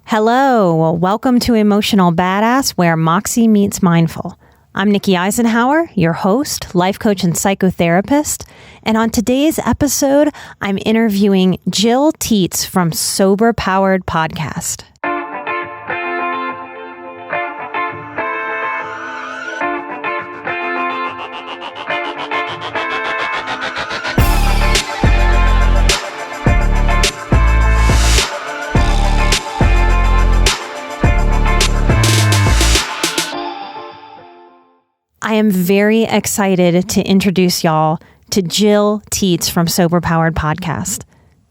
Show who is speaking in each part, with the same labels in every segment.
Speaker 1: Hello, welcome to Emotional Badass, where Moxie meets Mindful. I'm Nikki Eisenhower, your host, life coach, and psychotherapist. And on today's episode, I'm interviewing Gillan Tietz from Sober Powered Podcast. I am very excited to introduce y'all to Gillan Tietz from Sober Powered Podcast.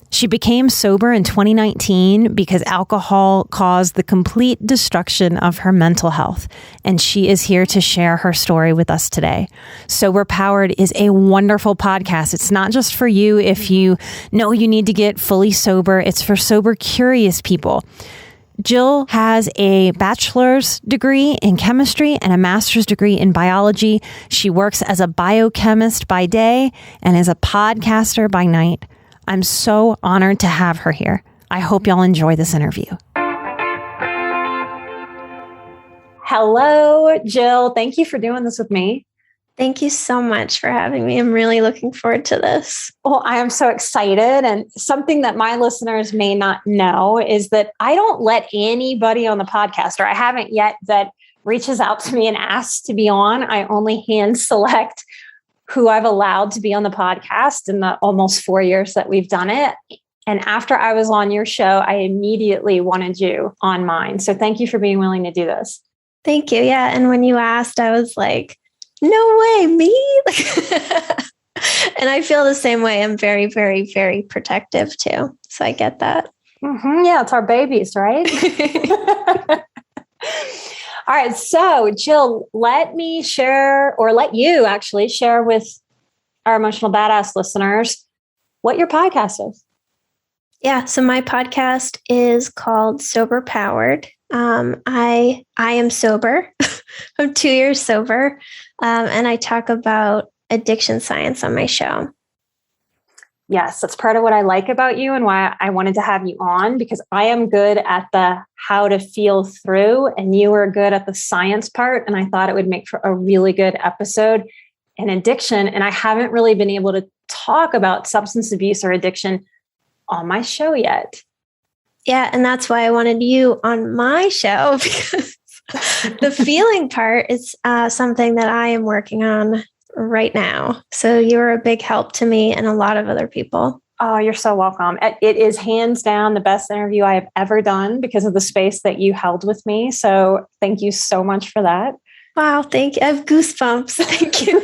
Speaker 1: She became sober in 2019 because alcohol caused the complete destruction of her mental health, and she is here to share her story with us today. Sober Powered is a wonderful podcast. It's not just for you if you know you need to get fully sober. It's for sober curious people. Jill has a bachelor's degree in chemistry and a master's degree in biology. She works as a biochemist by day and as a podcaster by night. I'm so honored to have her here. I hope y'all enjoy this interview. Hello, Jill. Thank you for doing this with me.
Speaker 2: Thank you so much for having me. I'm really looking forward to this.
Speaker 1: Well, I am so excited. And something that my listeners may not know is that I don't let anybody on the podcast, or I haven't yet, that reaches out to me and asks to be on. I only hand select who I've allowed to be on the podcast in the almost 4 years that we've done it. And after I was on your show, I immediately wanted you on mine. So thank you for being willing to do this.
Speaker 2: Thank you. Yeah. And when you asked, I was like, no way, me? And I feel the same way. I'm very, very, very protective too. So I get that.
Speaker 1: Mm-hmm. Yeah, it's our babies, right? All right. So Jill, let me share, or let you actually share with our Emotional Badass listeners what your podcast is.
Speaker 2: Yeah. So my podcast is called Sober Powered. I am sober. I'm 2 years sober. And I talk about addiction science on my show.
Speaker 1: Yes, that's part of what I like about you and why I wanted to have you on, because I am good at the how to feel through and you are good at the science part. And I thought it would make for a really good episode in addiction. And I haven't really been able to talk about substance abuse or addiction on my show yet.
Speaker 2: Yeah, and that's why I wanted you on my show, because the feeling part is something that I am working on right now. So you're a big help to me and a lot of other people.
Speaker 1: Oh, you're so welcome. It is hands down the best interview I have ever done because of the space that you held with me. So thank you so much for that.
Speaker 2: Wow, thank you. I have goosebumps. Thank you.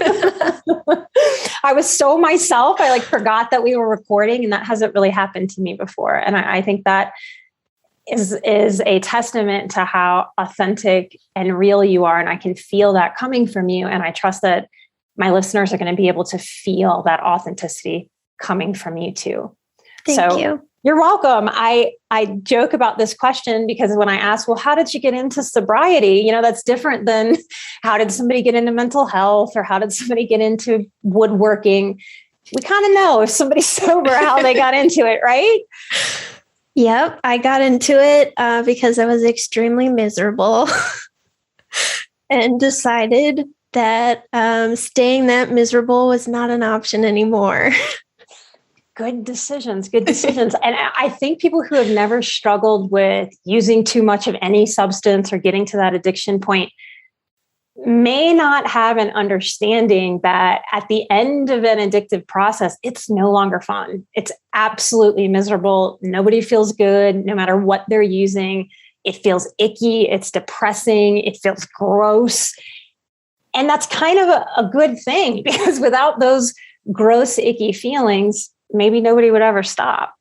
Speaker 1: I was so myself. I forgot that we were recording, and that hasn't really happened to me before. And I think that is a testament to how authentic and real you are. And I can feel that coming from you. And I trust that my listeners are going to be able to feel that authenticity coming from you too.
Speaker 2: Thank you.
Speaker 1: You're welcome. I joke about this question because when I ask, well, how did you get into sobriety? That's different than how did somebody get into mental health or how did somebody get into woodworking? We kind of know if somebody's sober, how they got into it, right?
Speaker 2: Yep. I got into it because I was extremely miserable and decided that staying that miserable was not an option anymore.
Speaker 1: Good decisions. And I think people who have never struggled with using too much of any substance or getting to that addiction point may not have an understanding that at the end of an addictive process, it's no longer fun. It's absolutely miserable. Nobody feels good, no matter what they're using. It feels icky. It's depressing. It feels gross. And that's kind of a good thing, because without those gross, icky feelings, maybe nobody would ever stop.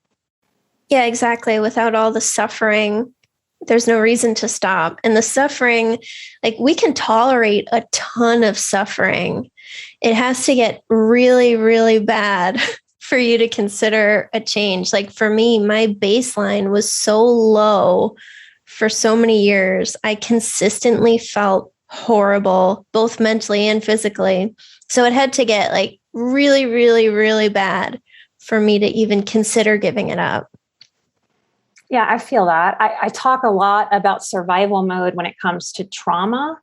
Speaker 2: Yeah, exactly. Without all the suffering, there's no reason to stop. And the suffering, we can tolerate a ton of suffering. It has to get really, really bad for you to consider a change. For me, my baseline was so low for so many years. I consistently felt horrible, both mentally and physically. So it had to get really, really, really bad for me to even consider giving it up.
Speaker 1: Yeah, I feel that. I talk a lot about survival mode when it comes to trauma.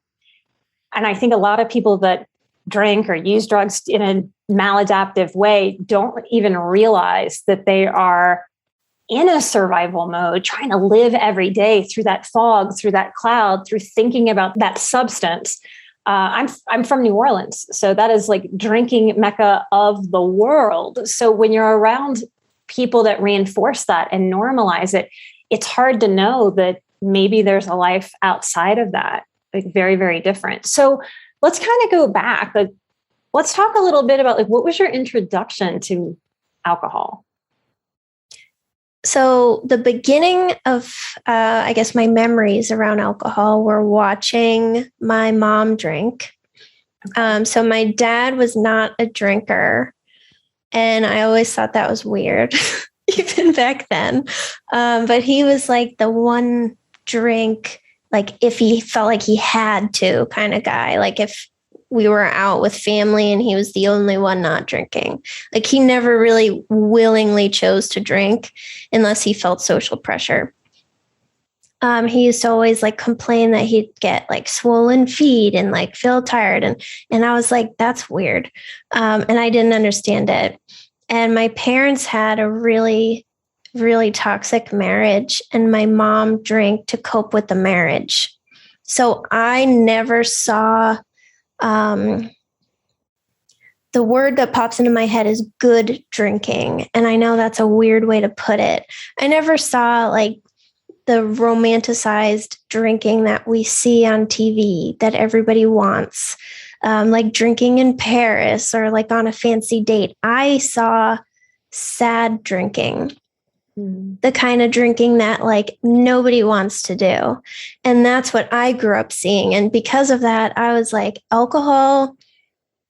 Speaker 1: And I think a lot of people that drink or use drugs in a maladaptive way don't even realize that they are in a survival mode, trying to live every day through that fog, through that cloud, through thinking about that substance. I'm from New Orleans, so that is like drinking mecca of the world. So when you're around people that reinforce that and normalize it, it's hard to know that maybe there's a life outside of that, like very, very different. So let's kind of go back. Like, let's talk a little bit about like, what was your introduction to alcohol?
Speaker 2: So the beginning of, I guess, my memories around alcohol were watching my mom drink. So my dad was not a drinker, and I always thought that was weird, even back then. But he was like the one drink, like if he felt like he had to kind of guy, like if we were out with family and he was the only one not drinking. Like he never really willingly chose to drink unless he felt social pressure. He used to always like complain that he'd get like swollen feet and like feel tired. And I was like, that's weird. And I didn't understand it. And my parents had a really, really toxic marriage, and my mom drank to cope with the marriage. So I never saw, the word that pops into my head is good drinking. And I know that's a weird way to put it. I never saw like the romanticized drinking that we see on TV that everybody wants, like drinking in Paris or like on a fancy date. I saw sad drinking, the kind of drinking that like nobody wants to do. And that's what I grew up seeing. And because of that, I was like, alcohol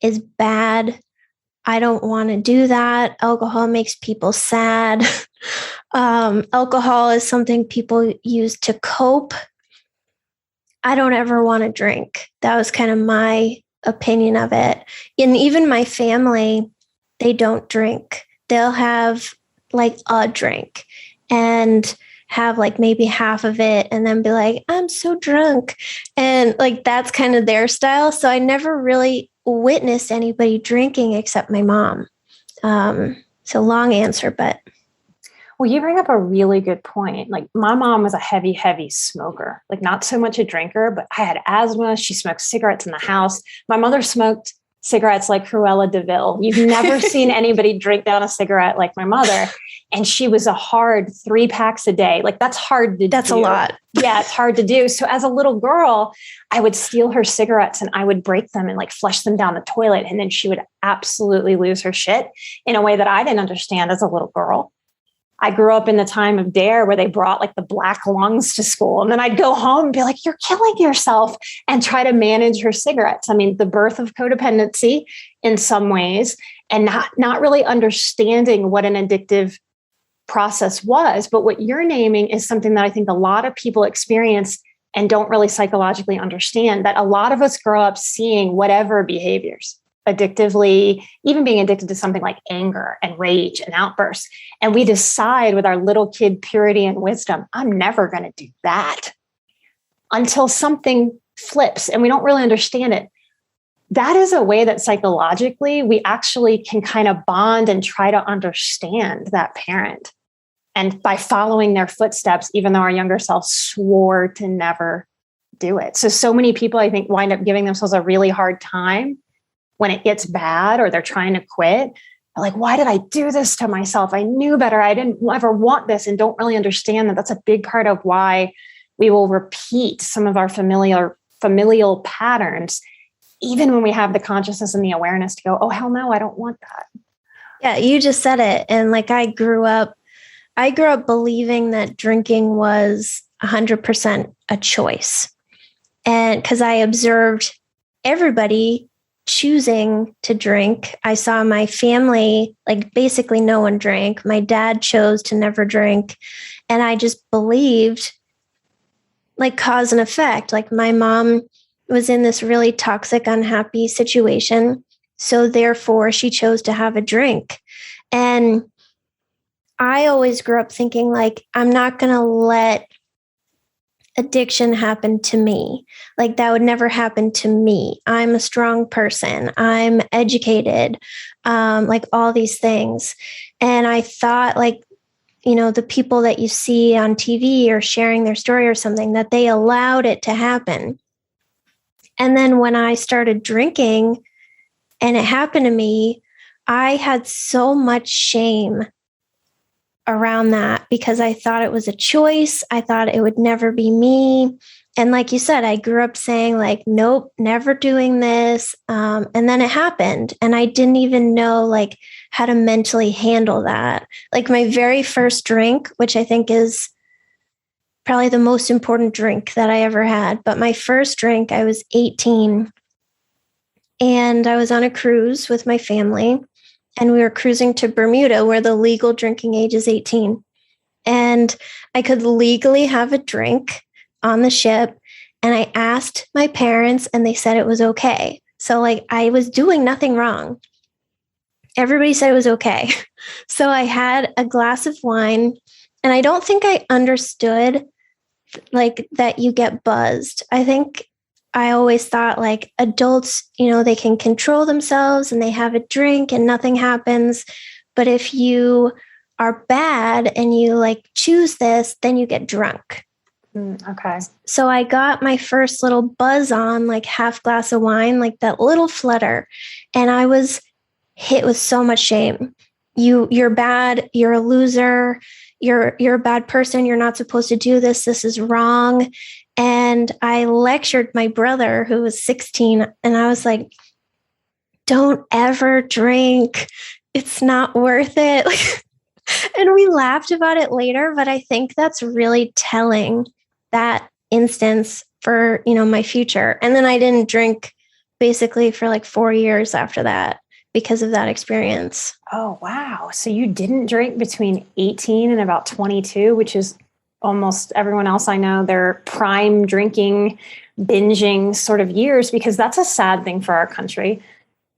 Speaker 2: is bad. I don't want to do that. Alcohol makes people sad. Alcohol is something people use to cope. I don't ever want to drink. That was kind of my opinion of it. And even my family, they don't drink. They'll have like a drink and have like maybe half of it and then be like, I'm so drunk. And like, that's kind of their style. So I never really witnessed anybody drinking except my mom. So long answer, but.
Speaker 1: Well, you bring up a really good point. Like my mom was a heavy, heavy smoker, like not so much a drinker, but I had asthma. She smoked cigarettes in the house. My mother smoked cigarettes like Cruella de Vil. You've never seen anybody drink down a cigarette like my mother. And she was a hard 3 packs a day. Like that's hard to do.
Speaker 2: That's a lot.
Speaker 1: Yeah, it's hard to do. So as a little girl, I would steal her cigarettes and I would break them and like flush them down the toilet. And then she would absolutely lose her shit in a way that I didn't understand as a little girl. I grew up in the time of DARE where they brought like the black lungs to school. And then I'd go home and be like, you're killing yourself, and try to manage her cigarettes. I mean, the birth of codependency in some ways, and not really understanding what an addictive process was. But what you're naming is something that I think a lot of people experience and don't really psychologically understand, that a lot of us grow up seeing whatever behaviors addictively, even being addicted to something like anger and rage and outbursts. And we decide with our little kid purity and wisdom, I'm never going to do that, until something flips and we don't really understand it. That is a way that psychologically we actually can kind of bond and try to understand that parent. And by following their footsteps, even though our younger self swore to never do it. So many people, I think, wind up giving themselves a really hard time when it gets bad or they're trying to quit. They're like, why did I do this to myself? I knew better. I didn't ever want this, and don't really understand that that's a big part of why we will repeat some of our familial patterns, even when we have the consciousness and the awareness to go, oh, hell no, I don't want that.
Speaker 2: Yeah, you just said it. And like I grew up believing that drinking was 100% a choice. And because I observed everybody choosing to drink. I saw my family, like basically no one drank. My dad chose to never drink. And I just believed like cause and effect. Like my mom was in this really toxic, unhappy situation. So therefore she chose to have a drink. And I always grew up thinking like, I'm not going to let addiction happen to me. Like that would never happen to me. I'm a strong person. I'm educated, like all these things. And I thought like, the people that you see on TV or sharing their story or something, that they allowed it to happen. And then when I started drinking and it happened to me, I had so much shame around that because I thought it was a choice. I thought it would never be me. And like you said, I grew up saying like, nope, never doing this. And then it happened. And I didn't even know like how to mentally handle that. Like my very first drink, which I think is probably the most important drink that I ever had. But my first drink, I was 18 and I was on a cruise with my family. And we were cruising to Bermuda, where the legal drinking age is 18. And I could legally have a drink on the ship. And I asked my parents and they said it was okay. So like I was doing nothing wrong. Everybody said it was okay. So I had a glass of wine and I don't think I understood like that you get buzzed. I think I always thought like adults, they can control themselves and they have a drink and nothing happens. But if you are bad and you like choose this, then you get drunk.
Speaker 1: Okay.
Speaker 2: So I got my first little buzz on, like half glass of wine, like that little flutter. And I was hit with so much shame. You're bad. You're a loser. You're a bad person. You're not supposed to do this. This is wrong. And I lectured my brother who was 16 and I was like, don't ever drink. It's not worth it. And we laughed about it later, but I think that's really telling, that instance for, my future. And then I didn't drink basically for like 4 years after that because of that experience.
Speaker 1: Oh, wow. So you didn't drink between 18 and about 22, which is almost everyone else I know, their prime drinking, binging sort of years, because that's a sad thing for our country.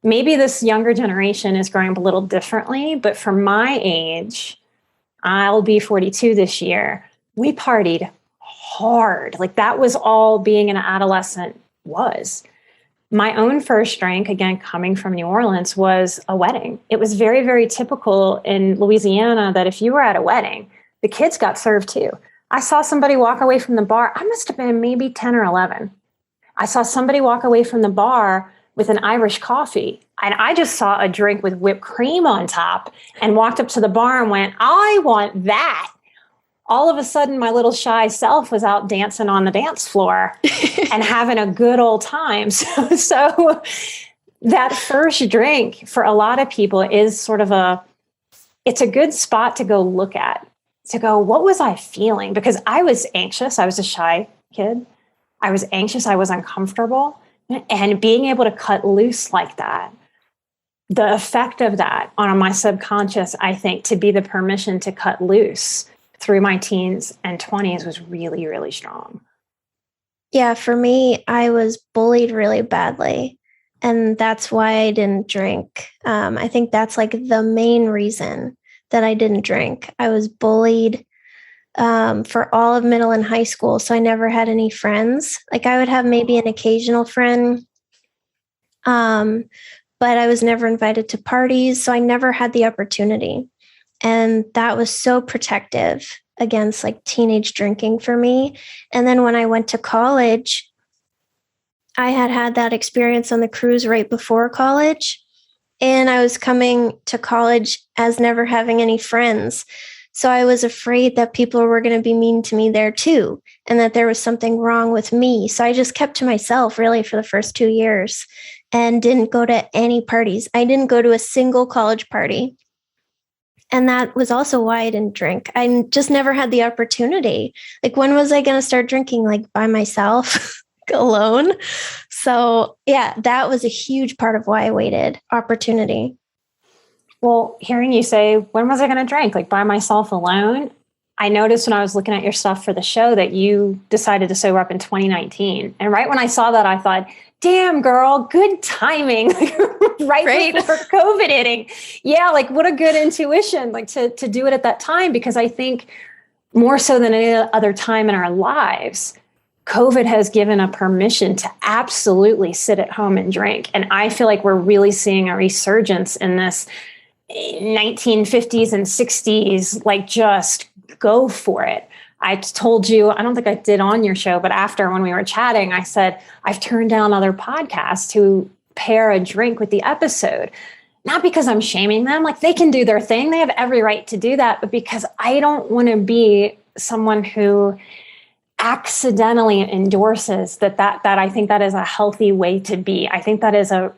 Speaker 1: Maybe this younger generation is growing up a little differently, but for my age, I'll be 42 this year. We partied hard. Like that was all being an adolescent was. My own first drink, again, coming from New Orleans, was a wedding. It was very, very typical in Louisiana that if you were at a wedding, the kids got served too. I saw somebody walk away from the bar. I must have been maybe 10 or 11. I saw somebody walk away from the bar with an Irish coffee. And I just saw a drink with whipped cream on top and walked up to the bar and went, I want that. All of a sudden, my little shy self was out dancing on the dance floor and having a good old time. So that first drink for a lot of people is sort of it's a good spot to go look at. To go, what was I feeling? Because I was anxious. I was a shy kid. I was anxious. I was uncomfortable. And being able to cut loose like that, the effect of that on my subconscious, I think, to be the permission to cut loose through my teens and 20s was really, really strong.
Speaker 2: Yeah, for me, I was bullied really badly. And that's why I didn't drink. I think that's like the main reason that I didn't drink. I was bullied for all of middle and high school. So I never had any friends. Like I would have maybe an occasional friend, but I was never invited to parties. So I never had the opportunity. And that was so protective against like teenage drinking for me. And then when I went to college, I had that experience on the cruise right before college. And I was coming to college as never having any friends. So I was afraid that people were going to be mean to me there too, and that there was something wrong with me. So I just kept to myself really for the first 2 years and didn't go to any parties. I didn't go to a single college party. And that was also why I didn't drink. I just never had the opportunity. Like, when was I going to start drinking? Like by myself, alone? So yeah, that was a huge part of why I waited. Opportunity.
Speaker 1: Well, hearing you say, when was I going to drink? Like by myself alone? I noticed when I was looking at your stuff for the show that you decided to sober up in 2019. And right when I saw that, I thought, damn, girl, good timing. right before COVID hitting. Yeah, like what a good intuition, like to do it at that time, because I think more so than any other time in our lives, COVID has given a permission to absolutely sit at home and drink. And I feel like we're really seeing a resurgence in this 1950s and 60s, like just go for it. I told you, I don't think I did on your show, but after when we were chatting, I said, I've turned down other podcasts who pair a drink with the episode. Not because I'm shaming them, like they can do their thing. They have every right to do that, but because I don't want to be someone who accidentally endorses that I think that is a healthy way to be. I think that is a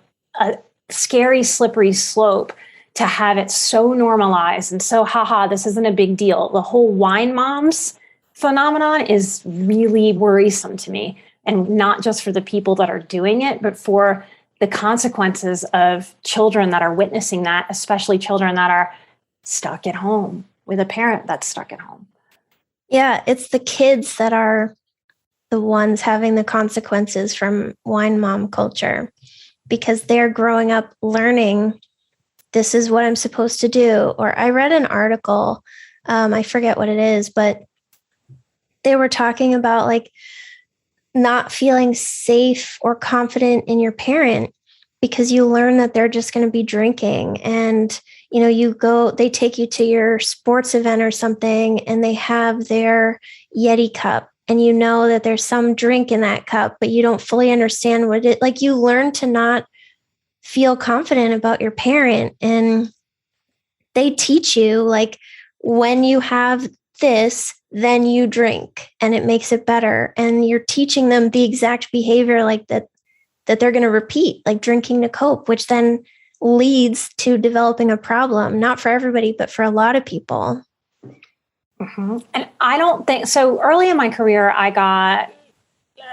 Speaker 1: scary, slippery slope to have it so normalized and so, this isn't a big deal. The whole wine moms phenomenon is really worrisome to me. And not just for the people that are doing it, but for the consequences of children that are witnessing that, especially children that are stuck at home with a parent that's stuck at home.
Speaker 2: Yeah, it's the kids that are the ones having the consequences from wine mom culture, because they're growing up learning this is what I'm supposed to do. Or I read an article, I forget what it is, but they were talking about like not feeling safe or confident in your parent because you learn that they're just going to be drinking. And, they take you to your sports event or something and they have their Yeti cup and you know that there's some drink in that cup, but you don't fully understand what it, like you learn to not feel confident about your parent. And they teach you like when you have this, then you drink and it makes it better. And you're teaching them the exact behavior like that they're going to repeat, like drinking to cope, which then leads to developing a problem, not for everybody, but for a lot of people.
Speaker 1: Mm-hmm. And I don't think so. Early in my career, I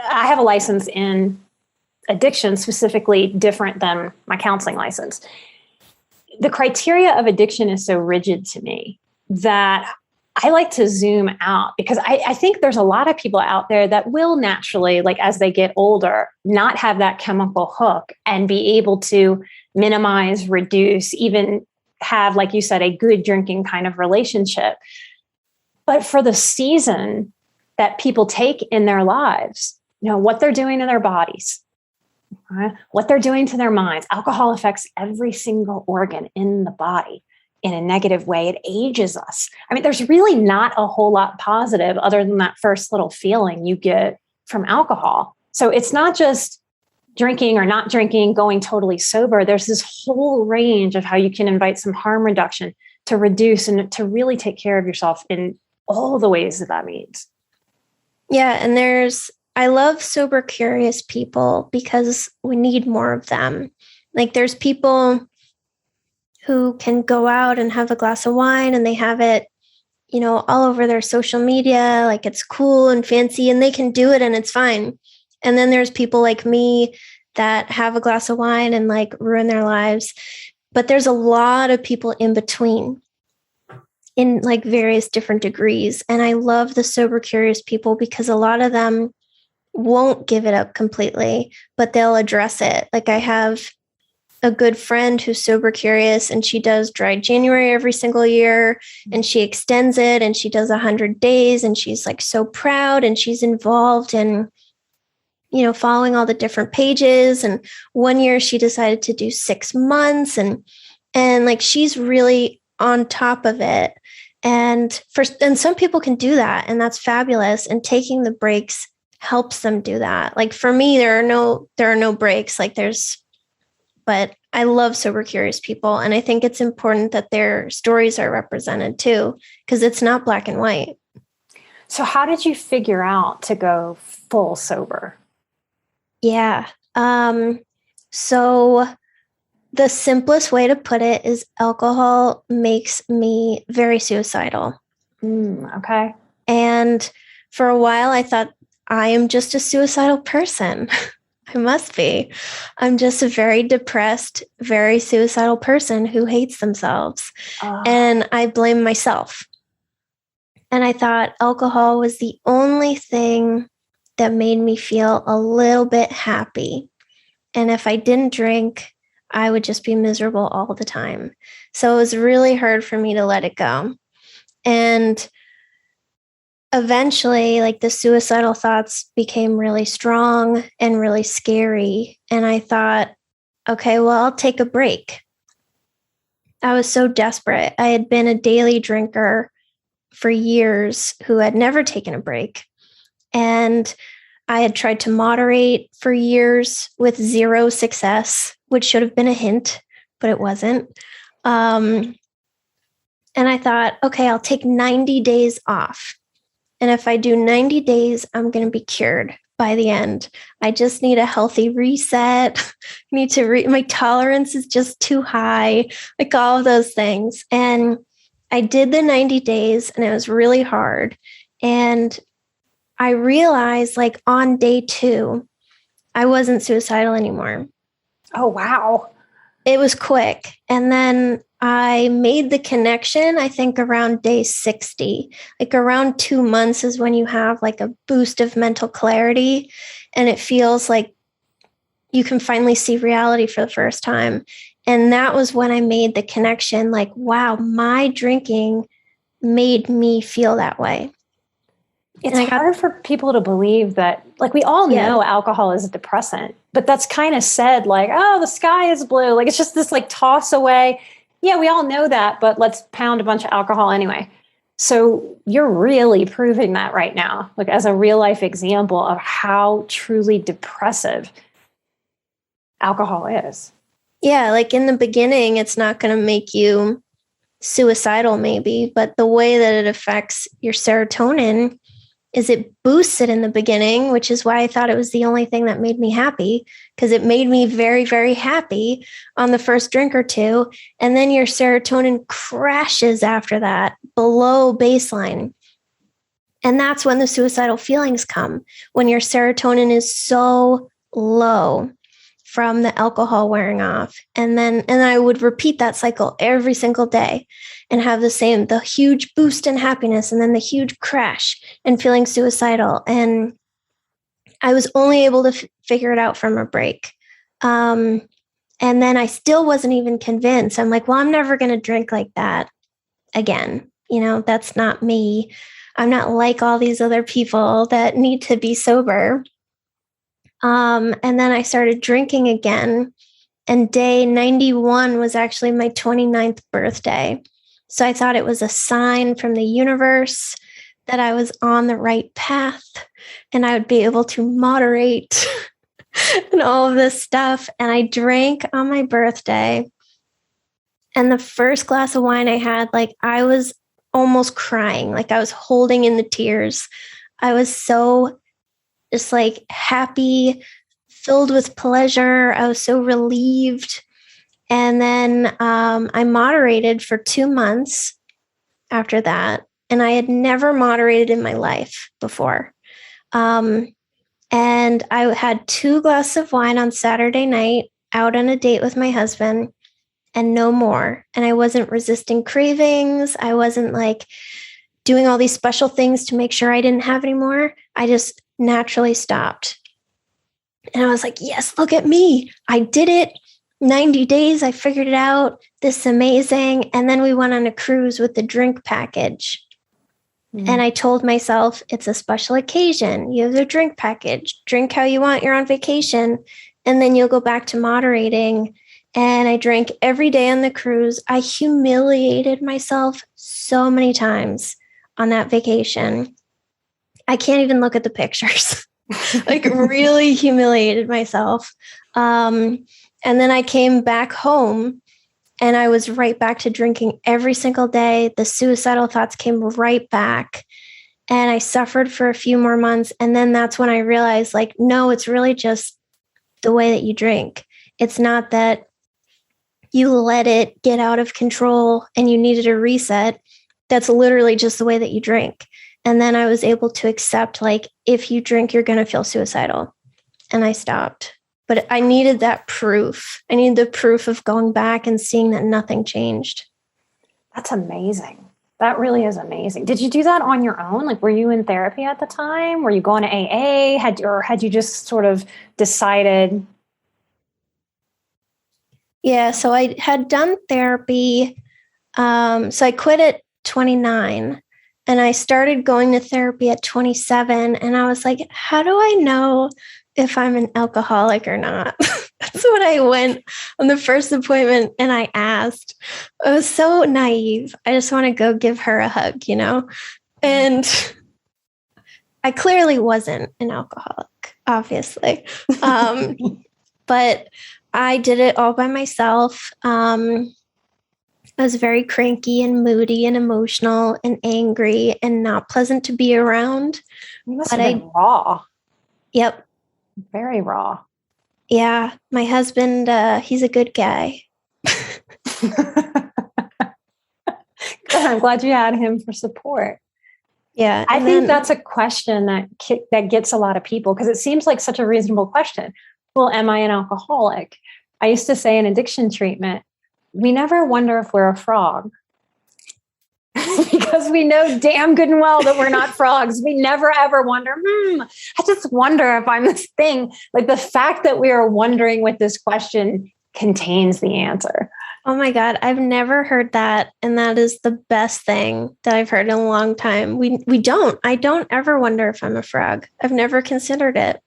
Speaker 1: have a license in addiction, specifically different than my counseling license. The criteria of addiction is so rigid to me that I like to zoom out, because I think there's a lot of people out there that will naturally, like as they get older, not have that chemical hook and be able to minimize, reduce, even have, like you said, a good drinking kind of relationship. But for the season that people take in their lives, what they're doing to their bodies, what they're doing to their minds. Alcohol affects every single organ in the body in a negative way. It ages us. I mean, there's really not a whole lot positive other than that first little feeling you get from alcohol. So it's not just drinking or not drinking, going totally sober. There's this whole range of how you can invite some harm reduction to reduce and to really take care of yourself in all the ways that means.
Speaker 2: Yeah. And I love sober curious people because we need more of them. Like there's people who can go out and have a glass of wine and they have it, all over their social media, like it's cool and fancy and they can do it and it's fine. And then there's people like me that have a glass of wine and like ruin their lives. But there's a lot of people in between in like various different degrees. And I love the sober curious people because a lot of them won't give it up completely, but they'll address it. Like I have a good friend who's sober curious and she does dry January every single year and she extends it and she does 100 days and she's like so proud and she's involved in, following all the different pages. And one year she decided to do 6 months and like, she's really on top of it. And some people can do that and that's fabulous. And taking the breaks helps them do that. Like for me, there are no breaks. But I love sober curious people. And I think it's important that their stories are represented too, because it's not black and white.
Speaker 1: So how did you figure out to go full sober?
Speaker 2: Yeah. So the simplest way to put it is alcohol makes me very suicidal.
Speaker 1: Okay.
Speaker 2: And for a while I thought I am just a suicidal person. I must be. I'm just a very depressed, very suicidal person who hates themselves. And I blame myself. And I thought alcohol was the only thing that made me feel a little bit happy. And if I didn't drink, I would just be miserable all the time. So it was really hard for me to let it go. And eventually, like, the suicidal thoughts became really strong and really scary. And I thought, okay, well, I'll take a break. I was so desperate. I had been a daily drinker for years who had never taken a break. And I had tried to moderate for years with zero success, which should have been a hint, but it wasn't. And I thought, okay, I'll take 90 days off. And if I do 90 days, I'm going to be cured by the end. I just need a healthy reset. I need to my tolerance is just too high, like all of those things. And I did the 90 days and it was really hard. And I realized, like, on day 2, I wasn't suicidal anymore.
Speaker 1: Oh, wow.
Speaker 2: It was quick. And then I made the connection, I think, around day 60. Like, around 2 months is when you have like a boost of mental clarity. And it feels like you can finally see reality for the first time. And that was when I made the connection, like, wow, my drinking made me feel that way.
Speaker 1: It's hard for people to believe that, like, we all know alcohol is a depressant, but that's kind of said like, oh, the sky is blue. Like, it's just this like toss away. Yeah, we all know that, but let's pound a bunch of alcohol anyway. So you're really proving that right now, like, as a real life example of how truly depressive alcohol is.
Speaker 2: Yeah, like, in the beginning, it's not going to make you suicidal maybe, but the way that it affects your serotonin is it boosts it in the beginning, which is why I thought it was the only thing that made me happy, because it made me very, very happy on the first drink or two. And then your serotonin crashes after that below baseline. And that's when the suicidal feelings come, when your serotonin is so low from the alcohol wearing off. And I would repeat that cycle every single day and have the huge boost in happiness and then the huge crash and feeling suicidal. And I was only able to figure it out from a break. And then I still wasn't even convinced. I'm like, well, I'm never going to drink like that again. You know, that's not me. I'm not like all these other people that need to be sober. And then I started drinking again, and day 91 was actually my 29th birthday. So I thought it was a sign from the universe that I was on the right path and I would be able to moderate and all of this stuff. And I drank on my birthday. And the first glass of wine I had, like, I was almost crying, like I was holding in the tears. I was so just like happy, filled with pleasure. I was so relieved. And then I moderated for 2 months after that. And I had never moderated in my life before. And I had 2 glasses of wine on Saturday night, out on a date with my husband, and no more. And I wasn't resisting cravings. I wasn't like doing all these special things to make sure I didn't have any more. I just naturally stopped. And I was like, yes, look at me. I did it. 90 days. I figured it out. This is amazing. And then we went on a cruise with the drink package. And I told myself, it's a special occasion. You have the drink package. Drink how you want. You're on vacation. And then you'll go back to moderating. And I drank every day on the cruise. I humiliated myself so many times on that vacation. I can't even look at the pictures. Like, really humiliated myself. And then I came back home and I was right back to drinking every single day. The suicidal thoughts came right back and I suffered for a few more months. And then that's when I realized, like, no, it's really just the way that you drink. It's not that you let it get out of control and you needed a reset. That's literally just the way that you drink. And then I was able to accept, like, if you drink, you're going to feel suicidal. And I stopped. But I needed that proof. I needed the proof of going back and seeing that nothing changed.
Speaker 1: That's amazing. That really is amazing. Did you do that on your own? Like, were you in therapy at the time? Were you going to AA? Had you just sort of decided?
Speaker 2: Yeah, so I had done therapy. So I quit at 29 and I started going to therapy at 27. And I was like, how do I know if I'm an alcoholic or not? That's what I went on the first appointment and I asked. I was so naive. I just want to go give her a hug, And I clearly wasn't an alcoholic, obviously. But I did it all by myself. I was very cranky and moody and emotional and angry and not pleasant to be around.
Speaker 1: You must have been raw.
Speaker 2: Yep.
Speaker 1: Very raw.
Speaker 2: Yeah. My husband, he's a good guy.
Speaker 1: I'm glad you had him for support.
Speaker 2: Yeah.
Speaker 1: I think that's a question that gets a lot of people, because it seems like such a reasonable question. Well, am I an alcoholic? I used to say in addiction treatment, we never wonder if we're a frog. Because we know damn good and well that we're not frogs. We never ever wonder, I just wonder if I'm this thing. Like, the fact that we are wondering with this question contains the answer.
Speaker 2: Oh my God, I've never heard that. And that is the best thing that I've heard in a long time. I don't ever wonder if I'm a frog. I've never considered it.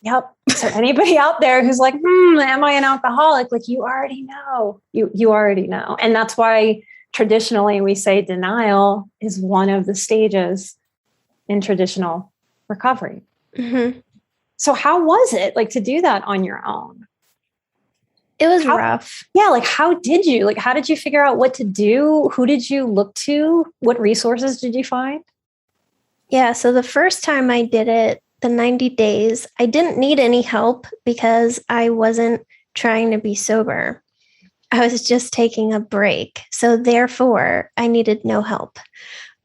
Speaker 1: Yep. So anybody out there who's like, am I an alcoholic? Like, you already know. You already know. And that's why traditionally we say denial is one of the stages in traditional recovery.
Speaker 2: Mm-hmm.
Speaker 1: So how was it like to do that on your own?
Speaker 2: It was rough.
Speaker 1: Yeah. Like, how did you figure out what to do? Who did you look to? What resources did you find?
Speaker 2: Yeah. So the first time I did it, the 90 days, I didn't need any help because I wasn't trying to be sober. I was just taking a break. So therefore, I needed no help.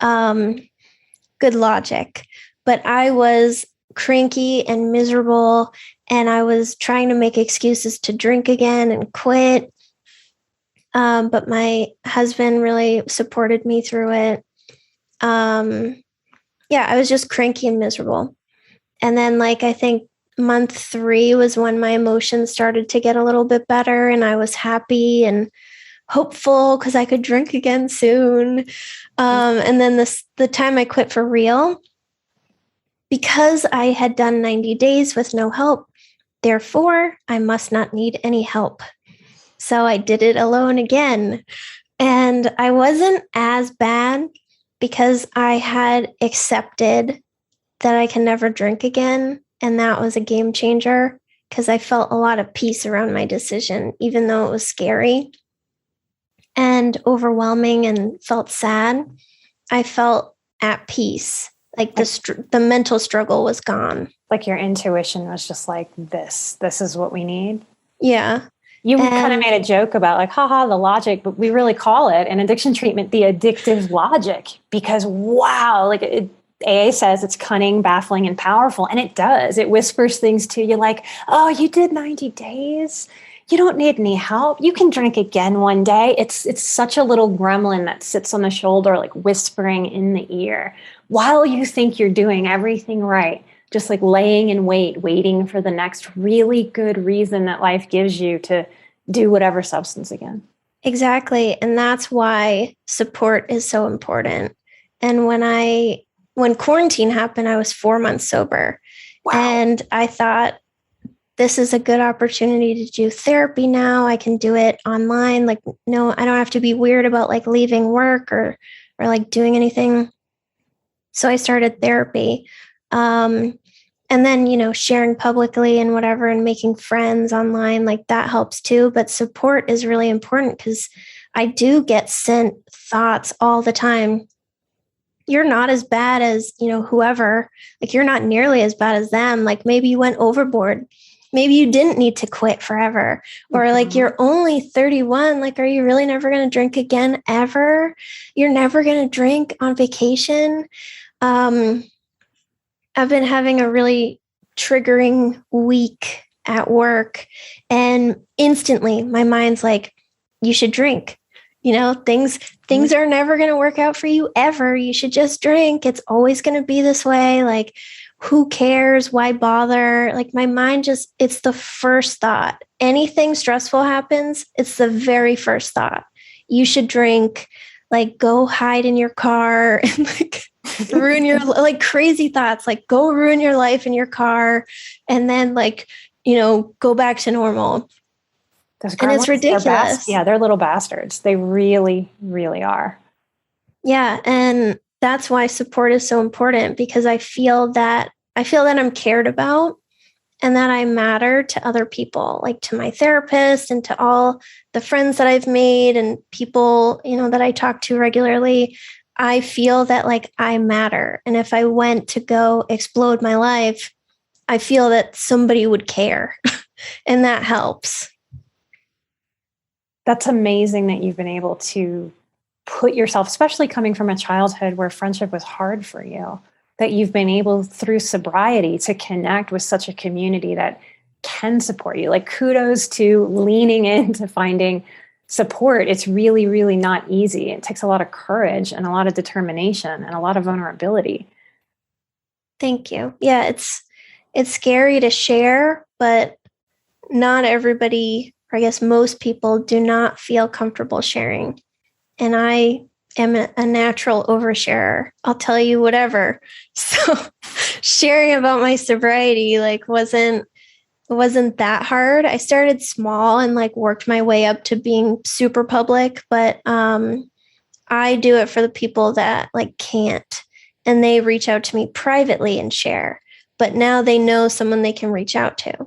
Speaker 2: Good logic. But I was cranky and miserable, and I was trying to make excuses to drink again and quit. But my husband really supported me through it. I was just cranky and miserable. And then, I think month 3 was when my emotions started to get a little bit better, and I was happy and hopeful because I could drink again soon. And then the time I quit for real, because I had done 90 days with no help, therefore I must not need any help. So I did it alone again. And I wasn't as bad because I had accepted that I can never drink again. And that was a game changer because I felt a lot of peace around my decision, even though it was scary and overwhelming and felt sad. I felt at peace. Like the mental struggle was gone.
Speaker 1: Like your intuition was just like, this is what we need.
Speaker 2: Yeah.
Speaker 1: You kind of made a joke about like, haha, the logic, but we really call it in addiction treatment, the addictive logic, because wow, AA says it's cunning, baffling, and powerful. And it does. It whispers things to you like, oh, you did 90 days. You don't need any help. You can drink again one day. It's such a little gremlin that sits on the shoulder, like whispering in the ear while you think you're doing everything right. Just like laying in wait, waiting for the next really good reason that life gives you to do whatever substance again.
Speaker 2: Exactly. And that's why support is so important. And when quarantine happened, I was 4 months sober. Wow. And I thought, this is a good opportunity to do therapy now. I can do it online. Like, no, I don't have to be weird about like leaving work or like doing anything. So I started therapy. And then, sharing publicly and whatever and making friends online, like that helps too. But support is really important because I do get sent thoughts all the time. You're not as bad as, whoever, like you're not nearly as bad as them. Like maybe you went overboard. Maybe you didn't need to quit forever. Or like you're only 31. Like, are you really never going to drink again ever? You're never going to drink on vacation. I've been having a really triggering week at work, and instantly my mind's like, you should drink. things are never going to work out for you ever. You should just drink. It's always going to be this way. Like, who cares? Why bother? Like, my mind it's the first thought. Anything stressful happens, it's the very first thought. You should drink, like, go hide in your car and like ruin your, like, crazy thoughts, like go ruin your life in your car and then like, go back to normal. And it's ridiculous.
Speaker 1: They're little bastards. They really, really are.
Speaker 2: Yeah. And that's why support is so important, because I feel that I'm cared about and that I matter to other people, like to my therapist and to all the friends that I've made and people, that I talk to regularly. I feel that like I matter. And if I went to go explode my life, I feel that somebody would care and that helps.
Speaker 1: That's amazing that you've been able to put yourself, especially coming from a childhood where friendship was hard for you, that you've been able through sobriety to connect with such a community that can support you. Like, kudos to leaning into finding support. It's really, really not easy. It takes a lot of courage and a lot of determination and a lot of vulnerability.
Speaker 2: Thank you. Yeah, it's scary to share, but not everybody, or I guess most people, do not feel comfortable sharing. And I am a natural oversharer. I'll tell you whatever. So sharing about my sobriety like wasn't that hard. I started small and like worked my way up to being super public, but I do it for the people that like can't, and they reach out to me privately and share. But now they know someone they can reach out to.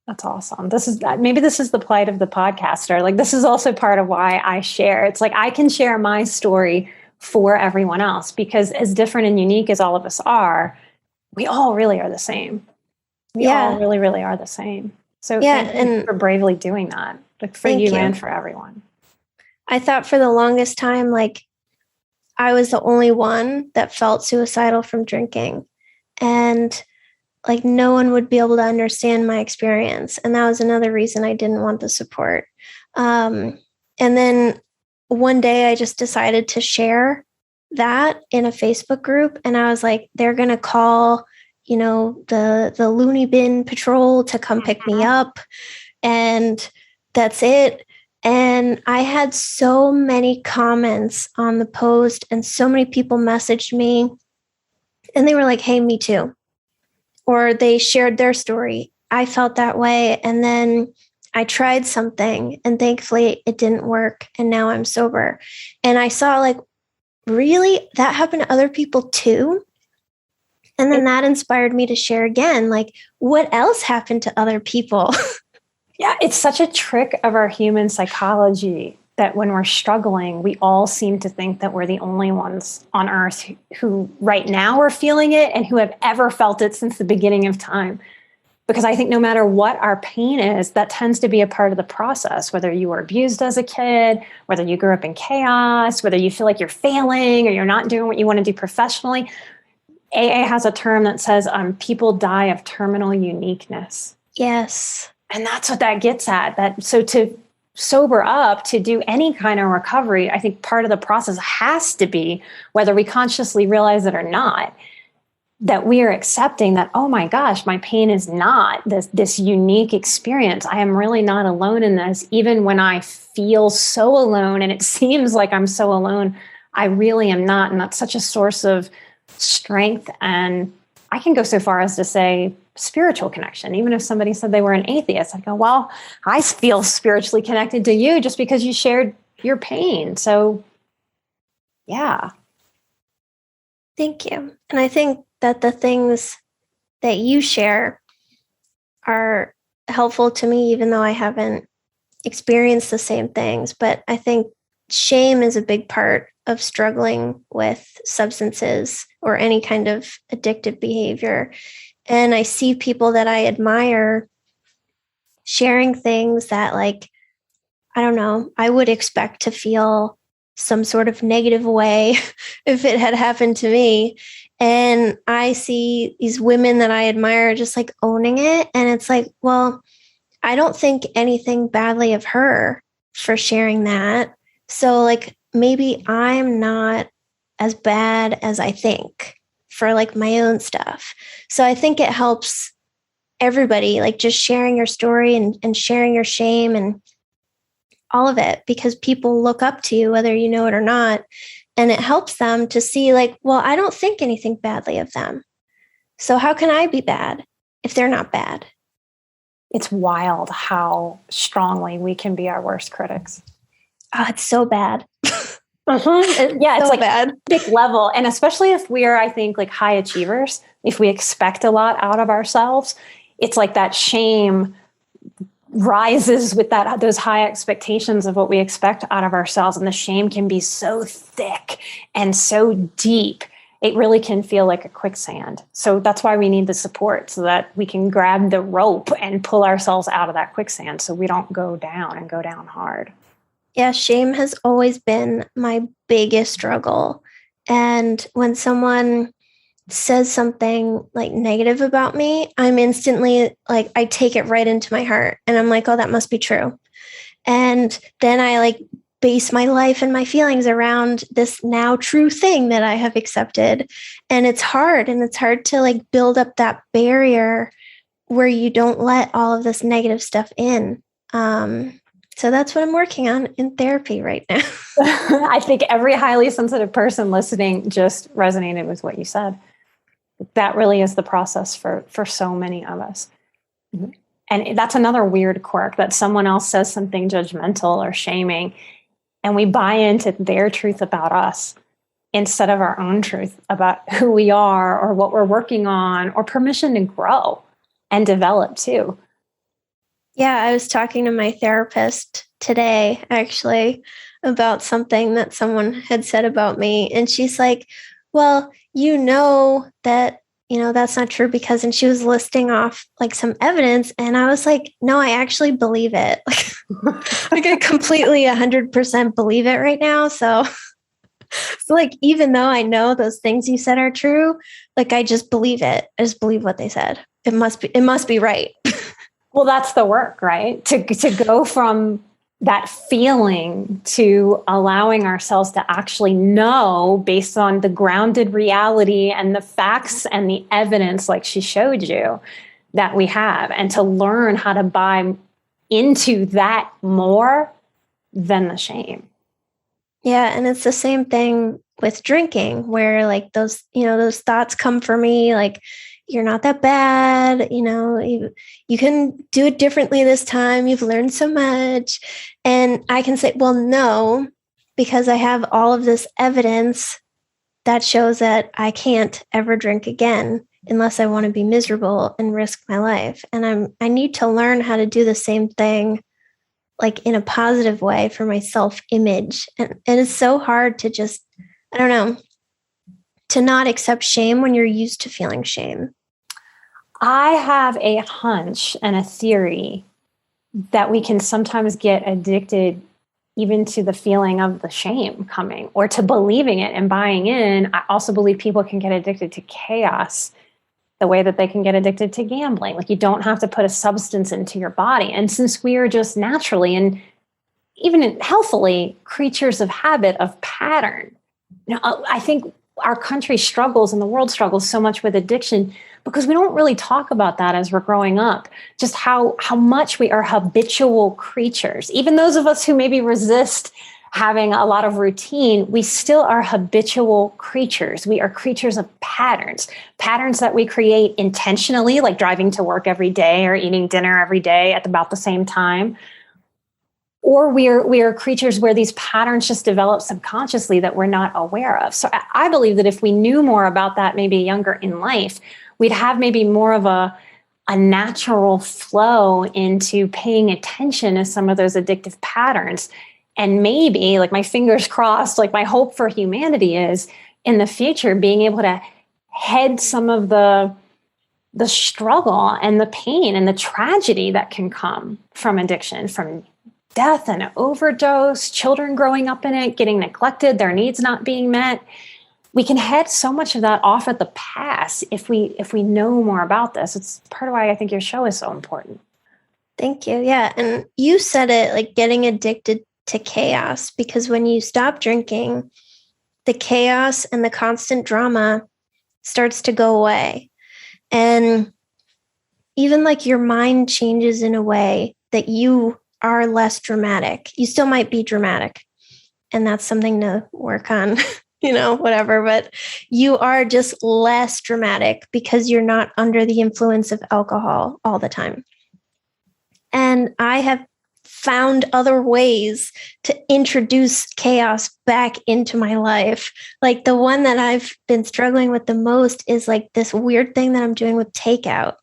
Speaker 1: That's awesome. This is the plight of the podcaster. Like, this is also part of why I share. It's like I can share my story for everyone else, because as different and unique as all of us are, we all really are the same. We all really, really are the same. So thank you for bravely doing that, like for you and for everyone.
Speaker 2: I thought for the longest time, like I was the only one that felt suicidal from drinking, and like no one would be able to understand my experience. And that was another reason I didn't want the support. And then one day I just decided to share that in a Facebook group. And I was like, they're going to call, the loony bin patrol to come pick me up. And that's it. And I had so many comments on the post, and so many people messaged me and they were like, hey, me too. Or they shared their story. I felt that way. And then I tried something and thankfully it didn't work. And now I'm sober. And I saw like, really? That happened to other people too? And then that inspired me to share again. Like, what else happened to other people?
Speaker 1: Yeah, it's such a trick of our human psychology that when we're struggling, we all seem to think that we're the only ones on earth who right now are feeling it and who have ever felt it since the beginning of time. Because I think no matter what our pain is, that tends to be a part of the process, whether you were abused as a kid, whether you grew up in chaos, whether you feel like you're failing or you're not doing what you want to do professionally. AA has a term that says people die of terminal uniqueness.
Speaker 2: Yes.
Speaker 1: And that's what that gets at. So to sober up, to do any kind of recovery, I think part of the process has to be, whether we consciously realize it or not, that we are accepting that, oh my gosh, my pain is not this unique experience. I am really not alone in this. Even when I feel so alone and it seems like I'm so alone, I really am not. And that's such a source of strength. And I can go so far as to say spiritual connection. Even if somebody said they were an atheist, I go, well, I feel spiritually connected to you just because you shared your pain. So yeah.
Speaker 2: Thank you. And I think that the things that you share are helpful to me, even though I haven't experienced the same things. But I think shame is a big part of struggling with substances or any kind of addictive behavior. And I see people that I admire sharing things that, like, I don't know, I would expect to feel some sort of negative way if it had happened to me. And I see these women that I admire just like owning it. And it's like, well, I don't think anything badly of her for sharing that. So like maybe I'm not as bad as I think for like my own stuff. So I think it helps everybody, like just sharing your story and sharing your shame and all of it, because people look up to you, whether you know it or not. And it helps them to see like, well, I don't think anything badly of them. So how can I be bad if they're not bad?
Speaker 3: It's wild how strongly we can be our worst critics.
Speaker 2: Oh, it's so bad.
Speaker 3: Yeah, it's
Speaker 2: so
Speaker 3: like
Speaker 2: bad.
Speaker 3: big level. And especially if we're, I think, like high achievers, if we expect a lot out of ourselves, it's like that shame rises with those high expectations of what we expect out of ourselves. And the shame can be so thick and so deep. It really can feel like a quicksand. So that's why we need the support, so that we can grab the rope and pull ourselves out of that quicksand so we don't go down and go down hard.
Speaker 2: Yeah, shame has always been my biggest struggle. And when someone says something like negative about me, I'm instantly like, I take it right into my heart. And I'm like, oh, that must be true. And then I like base my life and my feelings around this now true thing that I have accepted. And it's hard. And it's hard to like build up that barrier where you don't let all of this negative stuff in. So that's what I'm working on in therapy right now.
Speaker 3: I think every highly sensitive person listening just resonated with what you said. That really is the process for so many of us. And that's another weird quirk, that someone else says something judgmental or shaming, and we buy into their truth about us instead of our own truth about who we are or what we're working on, or permission to grow and develop too.
Speaker 2: Yeah, I was talking to my therapist today, actually, about something that someone had said about me. And she's like, well, you know that, that's not true because, and she was listing off like some evidence. And I was like, no, I actually believe it. Like I completely 100% believe it right now. So like, even though I know those things you said are true, like, I just believe it. I just believe what they said. It must be right.
Speaker 3: Well, that's the work, right? To go from that feeling to allowing ourselves to actually know based on the grounded reality and the facts and the evidence, like she showed you, that we have, and to learn how to buy into that more than the shame.
Speaker 2: Yeah. And it's the same thing with drinking, where like those thoughts come for me, like, you're not that bad, you can do it differently this time. You've learned so much. And I can say, well, no, because I have all of this evidence that shows that I can't ever drink again unless I want to be miserable and risk my life. And I need to learn how to do the same thing, like in a positive way, for my self-image. And it's so hard to just, I don't know, to not accept shame when you're used to feeling shame.
Speaker 3: I have a hunch and a theory that we can sometimes get addicted even to the feeling of the shame coming, or to believing it and buying in. I also believe people can get addicted to chaos the way that they can get addicted to gambling. Like, you don't have to put a substance into your body. And since we are just naturally and even healthily creatures of habit, of pattern, I think our country struggles and the world struggles so much with addiction because we don't really talk about that as we're growing up, just how much we are habitual creatures. Even those of us who maybe resist having a lot of routine, we still are habitual creatures. We are creatures of patterns that we create intentionally, like driving to work every day or eating dinner every day at about the same time. Or we are creatures where these patterns just develop subconsciously that we're not aware of. So I believe that if we knew more about that, maybe younger in life, we'd have maybe more of a natural flow into paying attention to some of those addictive patterns. And maybe, like, my fingers crossed, like my hope for humanity is in the future being able to head some of the struggle and the pain and the tragedy that can come from addiction, from death and overdose, children growing up in it, getting neglected, their needs not being met. We can head so much of that off at the pass if we know more about this. It's part of why I think your show is so important.
Speaker 2: Thank you. Yeah. And you said it, like, getting addicted to chaos, because when you stop drinking, the chaos and the constant drama starts to go away. And even like your mind changes in a way that you are less dramatic. You still might be dramatic, and that's something to work on, whatever, but you are just less dramatic because you're not under the influence of alcohol all the time. And I have found other ways to introduce chaos back into my life. Like the one that I've been struggling with the most is like this weird thing that I'm doing with takeout,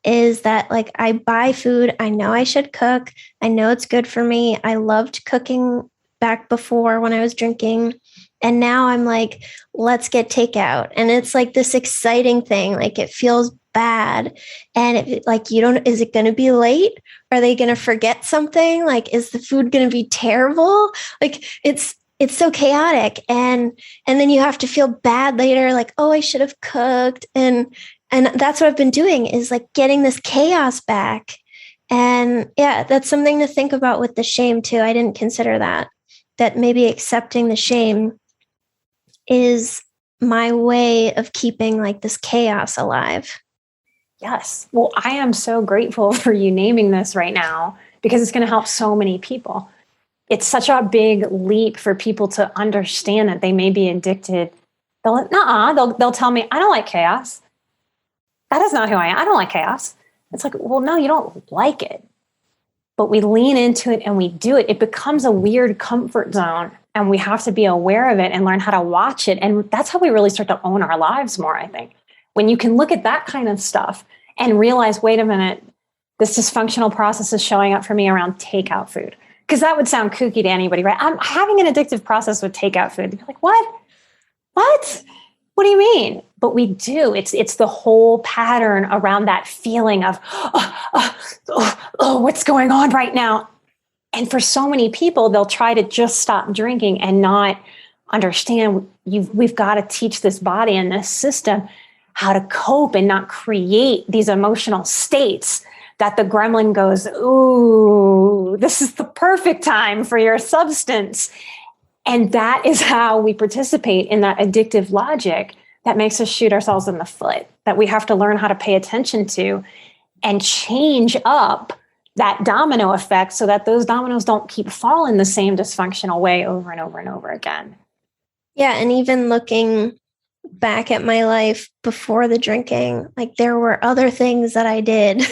Speaker 2: is that like I buy food. I know I should cook. I know it's good for me. I loved cooking back before when I was drinking. And now I'm like, let's get takeout. And it's like this exciting thing. Like it feels bad. And is it going to be late? Are they going to forget something? Like, is the food going to be terrible? Like it's so chaotic. And then you have to feel bad later. Like, oh, I should have cooked. And that's what I've been doing, is like getting this chaos back. And yeah, that's something to think about with the shame too. I didn't consider that maybe accepting the shame is my way of keeping like this chaos alive.
Speaker 3: Yes. Well, I am so grateful for you naming this right now, because it's going to help so many people. It's such a big leap for people to understand that they may be addicted. They'll tell me, I don't like chaos. That is not who I am. I don't like chaos. It's like, well, no, you don't like it. But we lean into it and we do it. It becomes a weird comfort zone, and we have to be aware of it and learn how to watch it. And that's how we really start to own our lives more, I think. When you can look at that kind of stuff and realize, wait a minute, this dysfunctional process is showing up for me around takeout food. Because that would sound kooky to anybody, right? I'm having an addictive process with takeout food. They'd be like, what? What? What do you mean? But we do. It's the whole pattern around that feeling of, what's going on right now? And for so many people, they'll try to just stop drinking and not understand we've got to teach this body and this system how to cope and not create these emotional states that the gremlin goes, ooh, this is the perfect time for your substance. And that is how we participate in that addictive logic that makes us shoot ourselves in the foot, that we have to learn how to pay attention to and change up that domino effect so that those dominoes don't keep falling the same dysfunctional way over and over and over again.
Speaker 2: Yeah. And even looking back at my life before the drinking, like there were other things that I did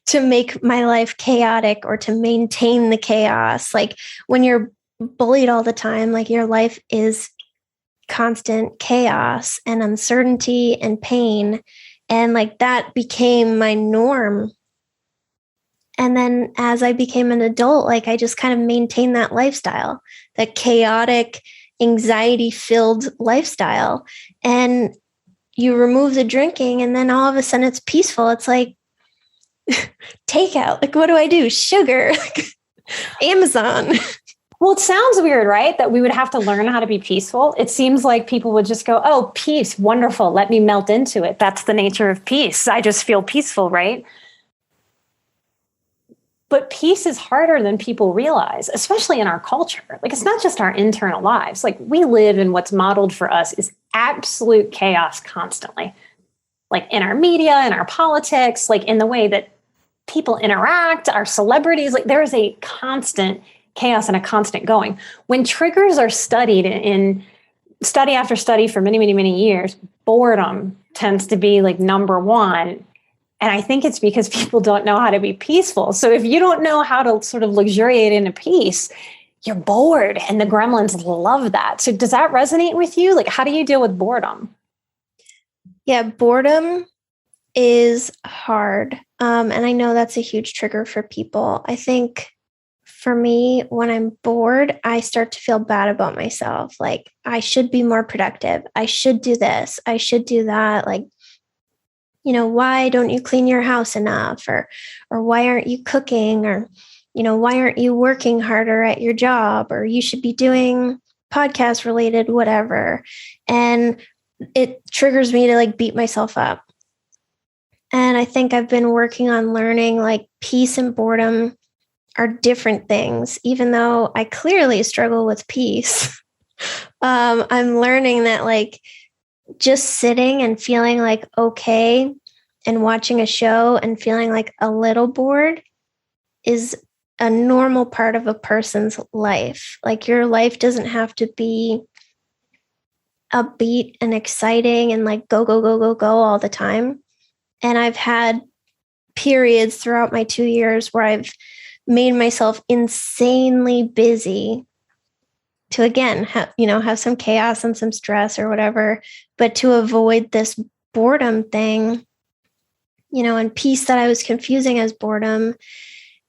Speaker 2: to make my life chaotic or to maintain the chaos. Like when you're bullied all the time, like your life is constant chaos and uncertainty and pain. And like that became my norm. And then as I became an adult, like I just kind of maintained that lifestyle, that chaotic, anxiety-filled lifestyle. And you remove the drinking and then all of a sudden it's peaceful. It's like takeout. Like, what do I do? Sugar, Amazon.
Speaker 3: Well, it sounds weird, right? That we would have to learn how to be peaceful. It seems like people would just go, oh, peace, wonderful. Let me melt into it. That's the nature of peace. I just feel peaceful, right? But peace is harder than people realize, especially in our culture. Like, it's not just our internal lives. Like, we live in what's modeled for us is absolute chaos constantly. Like in our media, in our politics, like in the way that people interact, our celebrities, like there is a constant chaos and a constant going. When triggers are studied in study after study for many, many, many years, boredom tends to be like number one. And I think it's because people don't know how to be peaceful. So if you don't know how to sort of luxuriate in a peace, you're bored, and the gremlins love that. So does that resonate with you? Like, how do you deal with boredom?
Speaker 2: Yeah, boredom is hard. And I know that's a huge trigger for people. I think for me, when I'm bored, I start to feel bad about myself. Like, I should be more productive. I should do this. I should do that. Like, why don't you clean your house enough? Or why aren't you cooking? Or, why aren't you working harder at your job? Or you should be doing podcast related, whatever. And it triggers me to like beat myself up. And I think I've been working on learning like peace and boredom are different things, even though I clearly struggle with peace. I'm learning that like just sitting and feeling like okay and watching a show and feeling like a little bored is a normal part of a person's life. Like your life doesn't have to be upbeat and exciting and like go, go, go, go, go all the time. And I've had periods throughout my 2 years where I've made myself insanely busy to, again, have some chaos and some stress or whatever, but to avoid this boredom thing, and peace that I was confusing as boredom.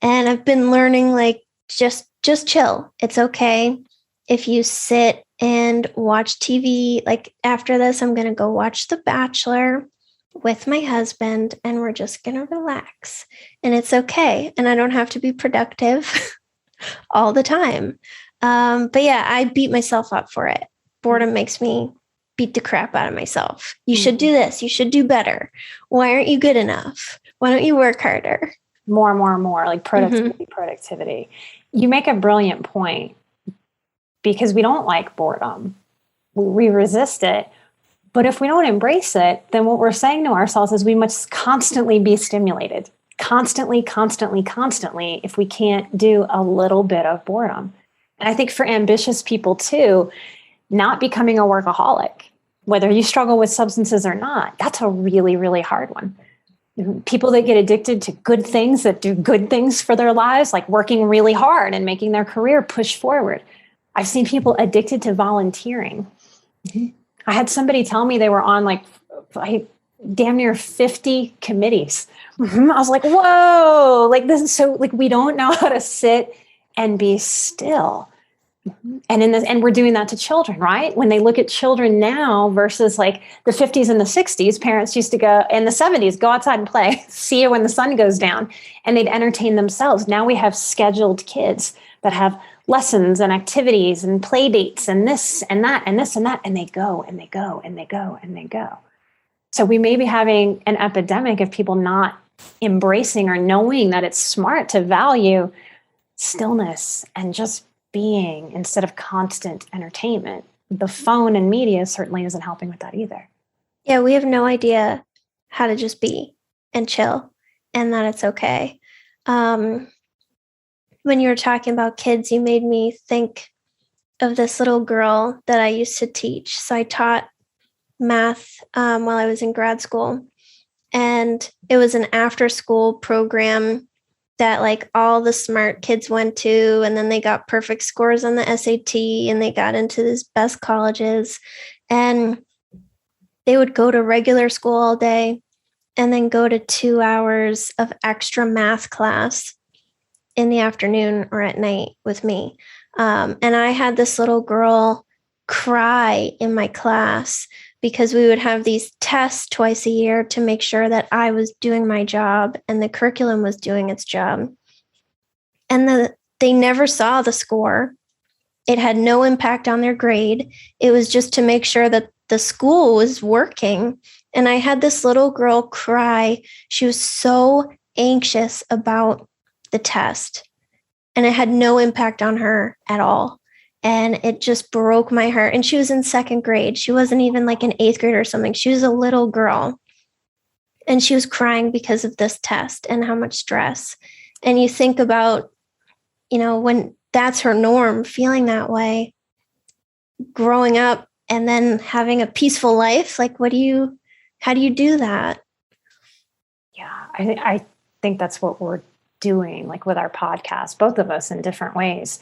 Speaker 2: And I've been learning, like, just chill. It's okay if you sit and watch TV. Like after this, I'm going to go watch The Bachelor with my husband and we're just going to relax, and it's okay. And I don't have to be productive all the time. But yeah, I beat myself up for it. Boredom makes me beat the crap out of myself. You should do this. You should do better. Why aren't you good enough? Why don't you work harder?
Speaker 3: More, like productivity. You make a brilliant point, because we don't like boredom. We resist it. But if we don't embrace it, then what we're saying to ourselves is we must constantly be stimulated. Constantly, if we can't do a little bit of boredom. And I think for ambitious people too, not becoming a workaholic, whether you struggle with substances or not, that's a really, really hard one. People that get addicted to good things, that do good things for their lives, like working really hard and making their career push forward. I've seen people addicted to volunteering. I had somebody tell me they were on like damn near 50 committees. I was like, whoa, like this is so, like, we don't know how to sit and be still. And we're doing that to children, right? When they look at children now versus like the 50s and the 60s, parents used to go, in the 70s, go outside and play, see you when the sun goes down, and they'd entertain themselves. Now we have scheduled kids that have lessons and activities and play dates and this and that and this and that, and they go and they go and they go and they go. So we may be having an epidemic of people not embracing or knowing that it's smart to value stillness and just being instead of constant entertainment. The phone and media certainly isn't helping with that either.
Speaker 2: Yeah, we have no idea how to just be and chill, and that it's okay. When you were talking about kids, you made me think of this little girl that I used to teach. So I taught math while I was in grad school, and it was an after-school program that like all the smart kids went to, and then they got perfect scores on the SAT and they got into these best colleges, and they would go to regular school all day and then go to 2 hours of extra math class in the afternoon or at night with me. And I had this little girl cry in my class because we would have these tests twice a year to make sure that I was doing my job and the curriculum was doing its job. And they never saw the score. It had no impact on their grade. It was just to make sure that the school was working. And I had this little girl cry. She was so anxious about the test, and it had no impact on her at all. And it just broke my heart. And she was in second grade. She wasn't even like in 8th grade or something. She was a little girl. And she was crying because of this test and how much stress. And you think about, when that's her norm, feeling that way, growing up and then having a peaceful life, like how do you do that?
Speaker 3: Yeah, I think that's what we're doing, like with our podcast, both of us in different ways,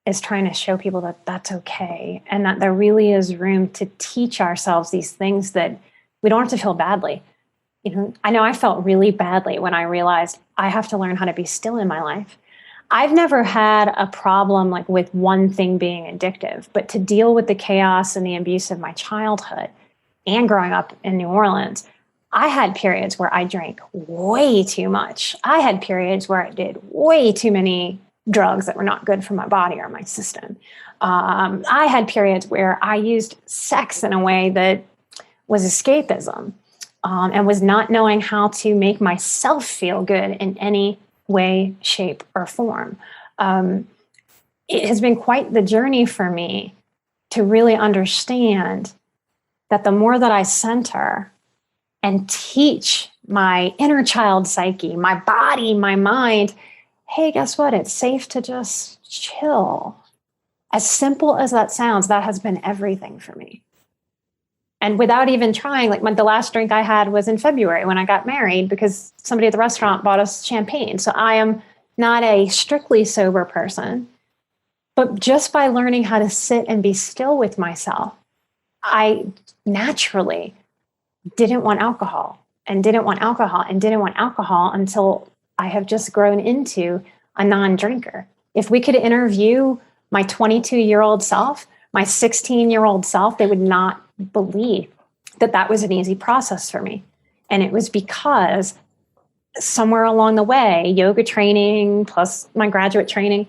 Speaker 3: is trying to show people that that's okay, and that there really is room to teach ourselves these things that we don't have to feel badly. I know I felt really badly when I realized I have to learn how to be still in my life. I've never had a problem like with one thing being addictive, but to deal with the chaos and the abuse of my childhood and growing up in New Orleans, I had periods where I drank way too much. I had periods where I did way too many drugs that were not good for my body or my system. I had periods where I used sex in a way that was escapism, and was not knowing how to make myself feel good in any way, shape, or form. It has been quite the journey for me to really understand that the more that I center and teach my inner child psyche, my body, my mind, hey, guess what? It's safe to just chill. As simple as that sounds, that has been everything for me. And without even trying, like the last drink I had was in February when I got married because somebody at the restaurant bought us champagne. So I am not a strictly sober person, but just by learning how to sit and be still with myself, I naturally didn't want alcohol and didn't want alcohol and didn't want alcohol until I have just grown into a non-drinker. If we could interview my 22-year-old self, my 16-year-old self, they would not believe that that was an easy process for me. And it was because somewhere along the way, yoga training plus my graduate training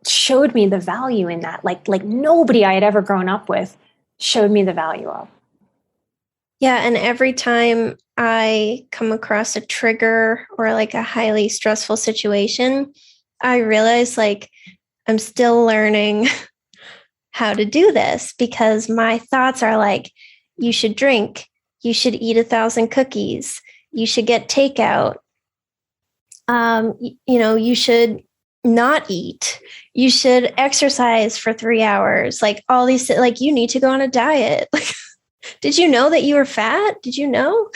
Speaker 3: showed me the value in that. Like nobody I had ever grown up with showed me the value of.
Speaker 2: Yeah. And every time I come across a trigger or like a highly stressful situation, I realize like I'm still learning how to do this because my thoughts are like, you should drink, you should eat 1,000 cookies, you should get takeout, you should not eat, you should exercise for 3 hours, like all these, like you need to go on a diet. Like, did you know that you were fat? Did you know?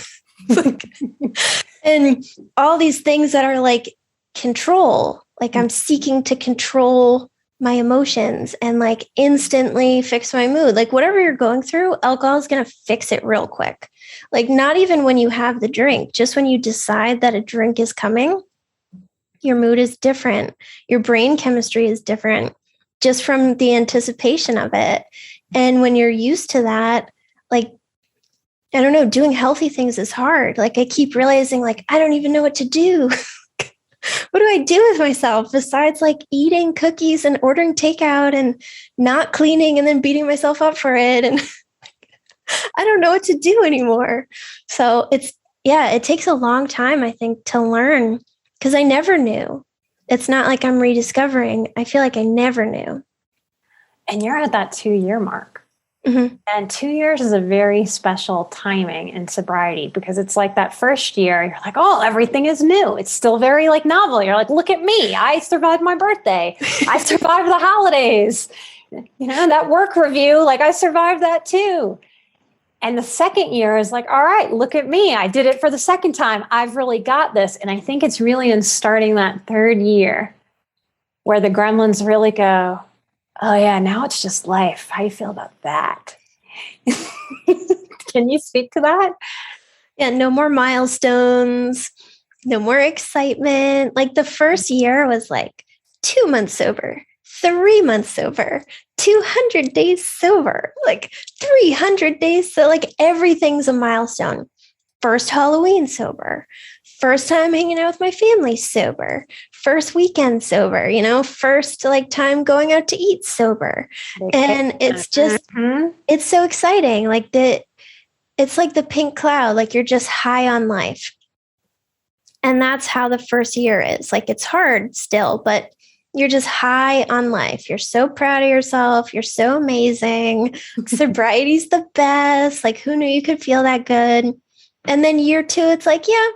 Speaker 2: And all these things that are like control, like I'm seeking to control my emotions and like instantly fix my mood. Like whatever you're going through, alcohol is going to fix it real quick. Like not even when you have the drink, just when you decide that a drink is coming, your mood is different. Your brain chemistry is different just from the anticipation of it. And when you're used to that, like, I don't know, doing healthy things is hard. Like I keep realizing like, I don't even know what to do. What do I do with myself besides like eating cookies and ordering takeout and not cleaning and then beating myself up for it? And I don't know what to do anymore. So it takes a long time, I think, to learn because I never knew. It's not like I'm rediscovering. I feel like I never knew.
Speaker 3: And you're at that 2-year mark.
Speaker 2: Mm-hmm.
Speaker 3: And 2 years is a very special timing in sobriety because it's like that first year, you're like, oh, everything is new. It's still very like novel. You're like, look at me. I survived my birthday. I survived the holidays. That work review, like I survived that too. And the second year is like, all right, look at me. I did it for the second time. I've really got this. And I think it's really in starting that third year where the gremlins really go, oh yeah, now it's just life. How do you feel about that? Can you speak to that?
Speaker 2: Yeah, no more milestones, no more excitement. Like the first year was like 2 months sober, 3 months sober, 200 days sober, like 300 days. So like everything's a milestone. First Halloween sober, first time hanging out with my family sober, first weekend sober, first like time going out to eat sober. And it's just, it's so exciting. Like it's like the pink cloud, like you're just high on life. And that's how the first year is. Like it's hard still, but you're just high on life. You're so proud of yourself. You're so amazing. Sobriety's the best. Like who knew you could feel that good? And then year 2, it's like, yeah,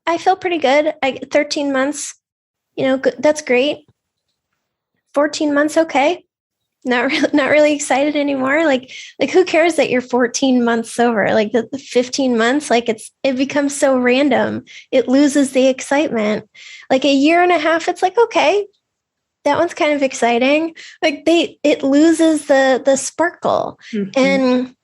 Speaker 2: I feel pretty good. 13 months, that's great. 14 months, okay. Not really excited anymore. Like who cares that you're 14 months sober? Like the 15 months, like it becomes so random. It loses the excitement. Like a year and a half, it's like, okay, that one's kind of exciting. Like it loses the sparkle. Mm-hmm.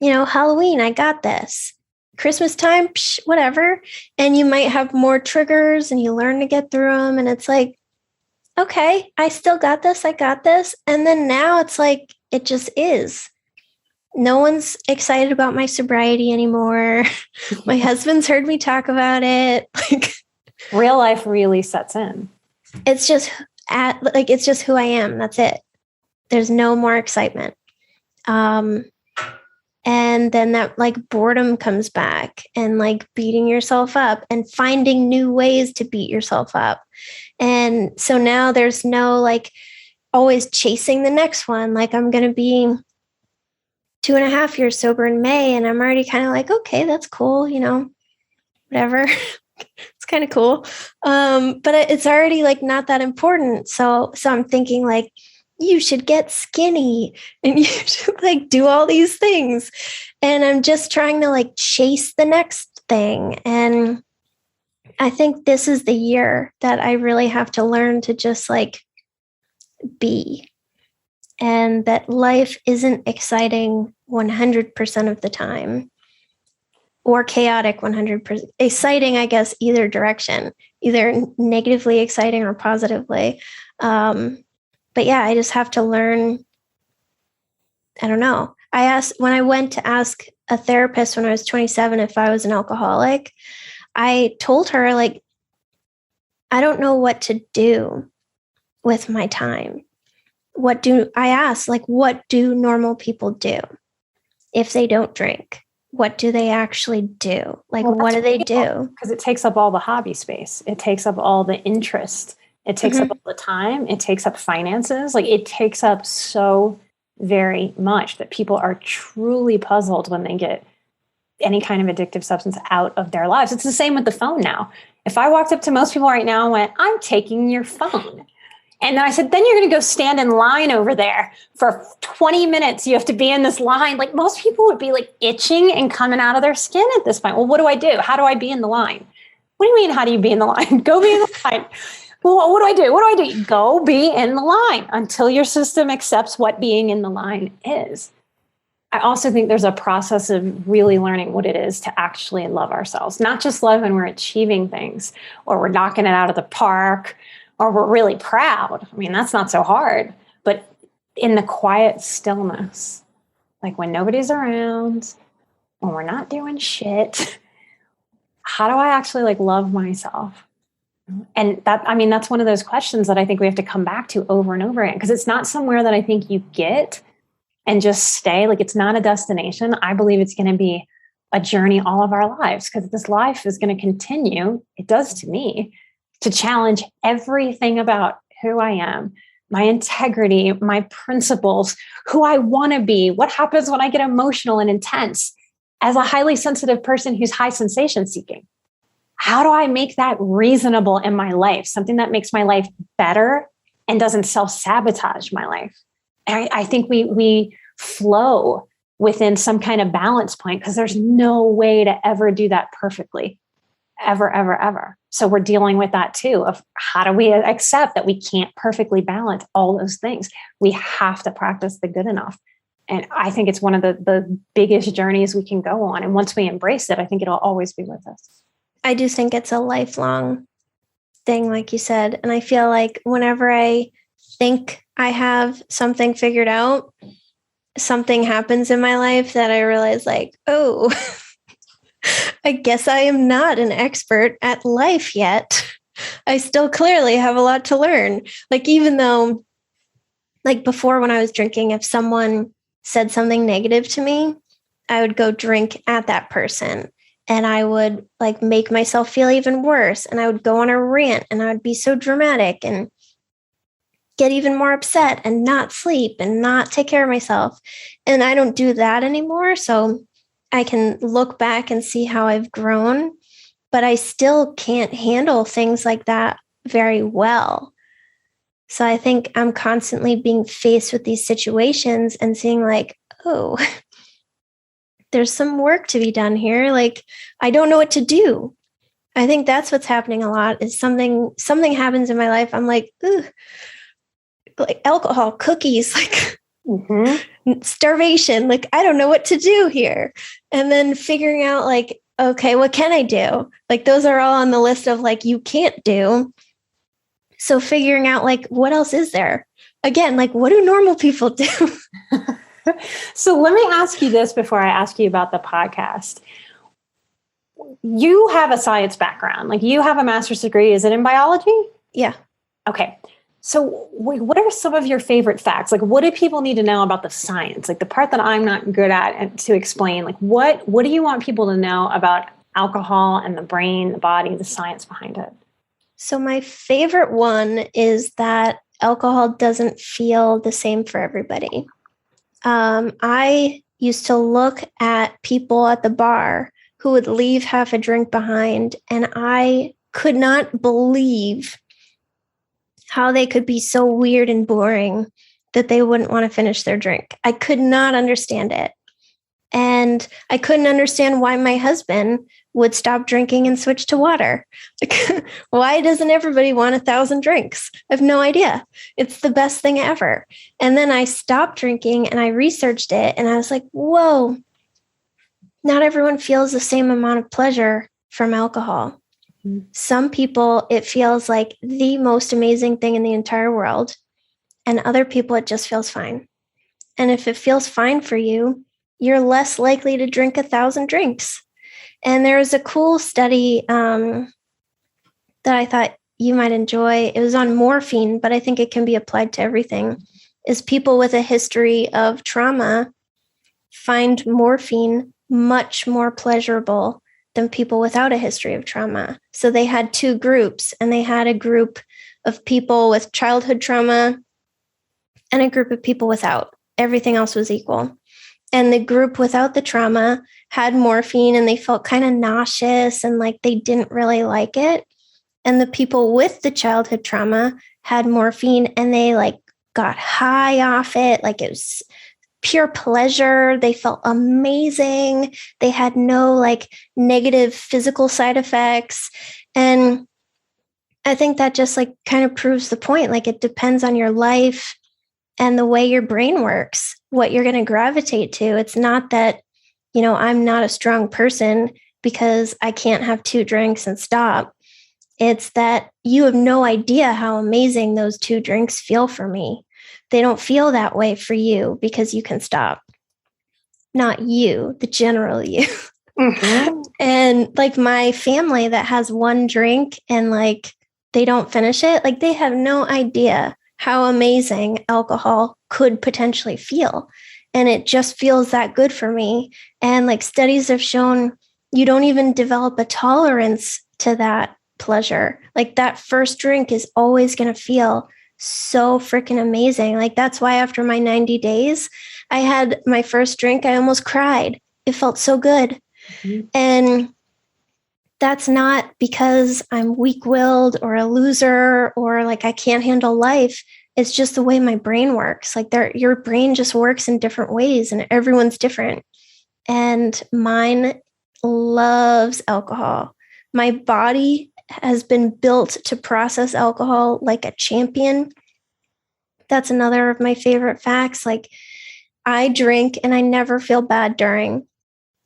Speaker 2: And, Halloween, I got this. Christmas time, whatever. And you might have more triggers and you learn to get through them. And it's like, okay, I still got this. I got this. And then now it's like, it just is. No one's excited about my sobriety anymore. My husband's heard me talk about it. Like
Speaker 3: real life really sets in.
Speaker 2: It's just it's just who I am. That's it. There's no more excitement. And then that like boredom comes back, and like beating yourself up and finding new ways to beat yourself up. And so now there's no like always chasing the next one. Like I'm going to be 2.5 years sober in May, and I'm already kind of like, okay, that's cool. Whatever. It's kind of cool. But it's already like not that important. So I'm thinking like, you should get skinny and you should like do all these things. And I'm just trying to like chase the next thing. And I think this is the year that I really have to learn to just like be, and that life isn't exciting 100% of the time, or chaotic 100%. Exciting, I guess, either direction, either negatively exciting or positively. But yeah, I just have to learn. I don't know. When I went to ask a therapist when I was 27 if I was an alcoholic, I told her, like, I don't know what to do with my time. I asked, like, what do normal people do if they don't drink? What do they actually do? Like, what do they do?
Speaker 3: Because it takes up all the hobby space. It takes up all the interest. It takes up all the time. It takes up finances. Like, it takes up so very much that people are truly puzzled when they get any kind of addictive substance out of their lives. It's the same with the phone now. If I walked up to most people right now and went, I'm taking your phone. And then I said, then you're going to go stand in line over there for 20 minutes. You have to be in this line. Like, most people would be like itching and coming out of their skin at this point. Well, what do I do? How do I be in the line? What do you mean? How do you be in the line? Go be in the line. Well, what do I do? What do I do? Go be in the line until your system accepts what being in the line is. I also think there's a process of really learning what it is to actually love ourselves, not just love when we're achieving things or we're knocking it out of the park or we're really proud. I mean, that's not so hard, but in the quiet stillness, like when nobody's around, when we're not doing shit, how do I actually like love myself? And that's one of those questions that I think we have to come back to over and over again, because it's not somewhere that I think you get and just stay. Like, it's not a destination. I believe it's going to be a journey all of our lives, because this life is going to continue. It does to me, to challenge everything about who I am, my integrity, my principles, who I want to be, what happens when I get emotional and intense as a highly sensitive person who's high sensation seeking. How do I make that reasonable in my life? Something that makes my life better and doesn't self-sabotage my life. And I think we flow within some kind of balance point, because there's no way to ever do that perfectly, ever, ever, ever. So we're dealing with that too, of how do we accept that we can't perfectly balance all those things? We have to practice the good enough. And I think it's one of the biggest journeys we can go on. And once we embrace it, I think it'll always be with us.
Speaker 2: I do think it's a lifelong thing, like you said. And I feel like whenever I think I have something figured out, something happens in my life that I realize, like, oh, I guess I am not an expert at life yet. I still clearly have a lot to learn. Like, even though, like before when I was drinking, if someone said something negative to me, I would go drink at that person. And I would like make myself feel even worse. And I would go on a rant, and I would be so dramatic and get even more upset and not sleep and not take care of myself. And I don't do that anymore. So I can look back and see how I've grown, but I still can't handle things like that very well. So I think I'm constantly being faced with these situations and seeing like, oh, there's some work to be done here. Like, I don't know what to do. I think that's what's happening a lot, is something happens in my life. I'm like, ooh, like alcohol, cookies, like starvation. Like, I don't know what to do here. And then figuring out like, okay, what can I do? Like, those are all on the list of like, you can't do. So figuring out like, what else is there? Again, like, what do normal people do?
Speaker 3: So let me ask you this before I ask you about the podcast. You have a science background, like you have a master's degree. Is it in biology?
Speaker 2: Yeah.
Speaker 3: Okay. So what are some of your favorite facts? Like, what do people need to know about the science? Like the part that I'm not good at and to explain, like what do you want people to know about alcohol and the brain, the body, the science behind it?
Speaker 2: So my favorite one is that alcohol doesn't feel the same for everybody. I used to look at people at the bar who would leave half a drink behind, and I could not believe how they could be so weird and boring that they wouldn't want to finish their drink. I could not understand it. And I couldn't understand why my husband would stop drinking and switch to water. Like, why doesn't everybody want 1,000 drinks? I have no idea. It's the best thing ever. And then I stopped drinking and I researched it and I was like, whoa, not everyone feels the same amount of pleasure from alcohol. Mm-hmm. Some people, it feels like the most amazing thing in the entire world. And other people, it just feels fine. And if it feels fine for you, you're less likely to drink 1,000 drinks. And there was a cool study that I thought you might enjoy. It was on morphine, but I think it can be applied to everything. Is people with a history of trauma find morphine much more pleasurable than people without a history of trauma. So they had two groups, and they had a group of people with childhood trauma and a group of people without. Everything else was equal. And the group without the trauma had morphine and they felt kind of nauseous and like they didn't really like it. And the people with the childhood trauma had morphine and they like got high off it. Like it was pure pleasure. They felt amazing. They had no like negative physical side effects. And I think that just like kind of proves the point. Like it depends on your life and the way your brain works, what you're going to gravitate to. It's not that, you know, I'm not a strong person because I can't have 2 drinks and stop. It's that you have no idea how amazing those 2 drinks feel for me. They don't feel that way for you because you can stop. Not you, the general you. Mm-hmm. And like my family that has 1 drink and like they don't finish it, like they have no idea how amazing alcohol could potentially feel. And it just feels that good for me. And like studies have shown you don't even develop a tolerance to that pleasure. Like that first drink is always going to feel so freaking amazing. Like that's why after my 90 days, I had my first drink, I almost cried. It felt so good. Mm-hmm. And that's not because I'm weak-willed or a loser or like I can't handle life. It's just the way my brain works. Like your brain just works in different ways and everyone's different. And mine loves alcohol. My body has been built to process alcohol like a champion. That's another of my favorite facts. Like I drink and I never feel bad during.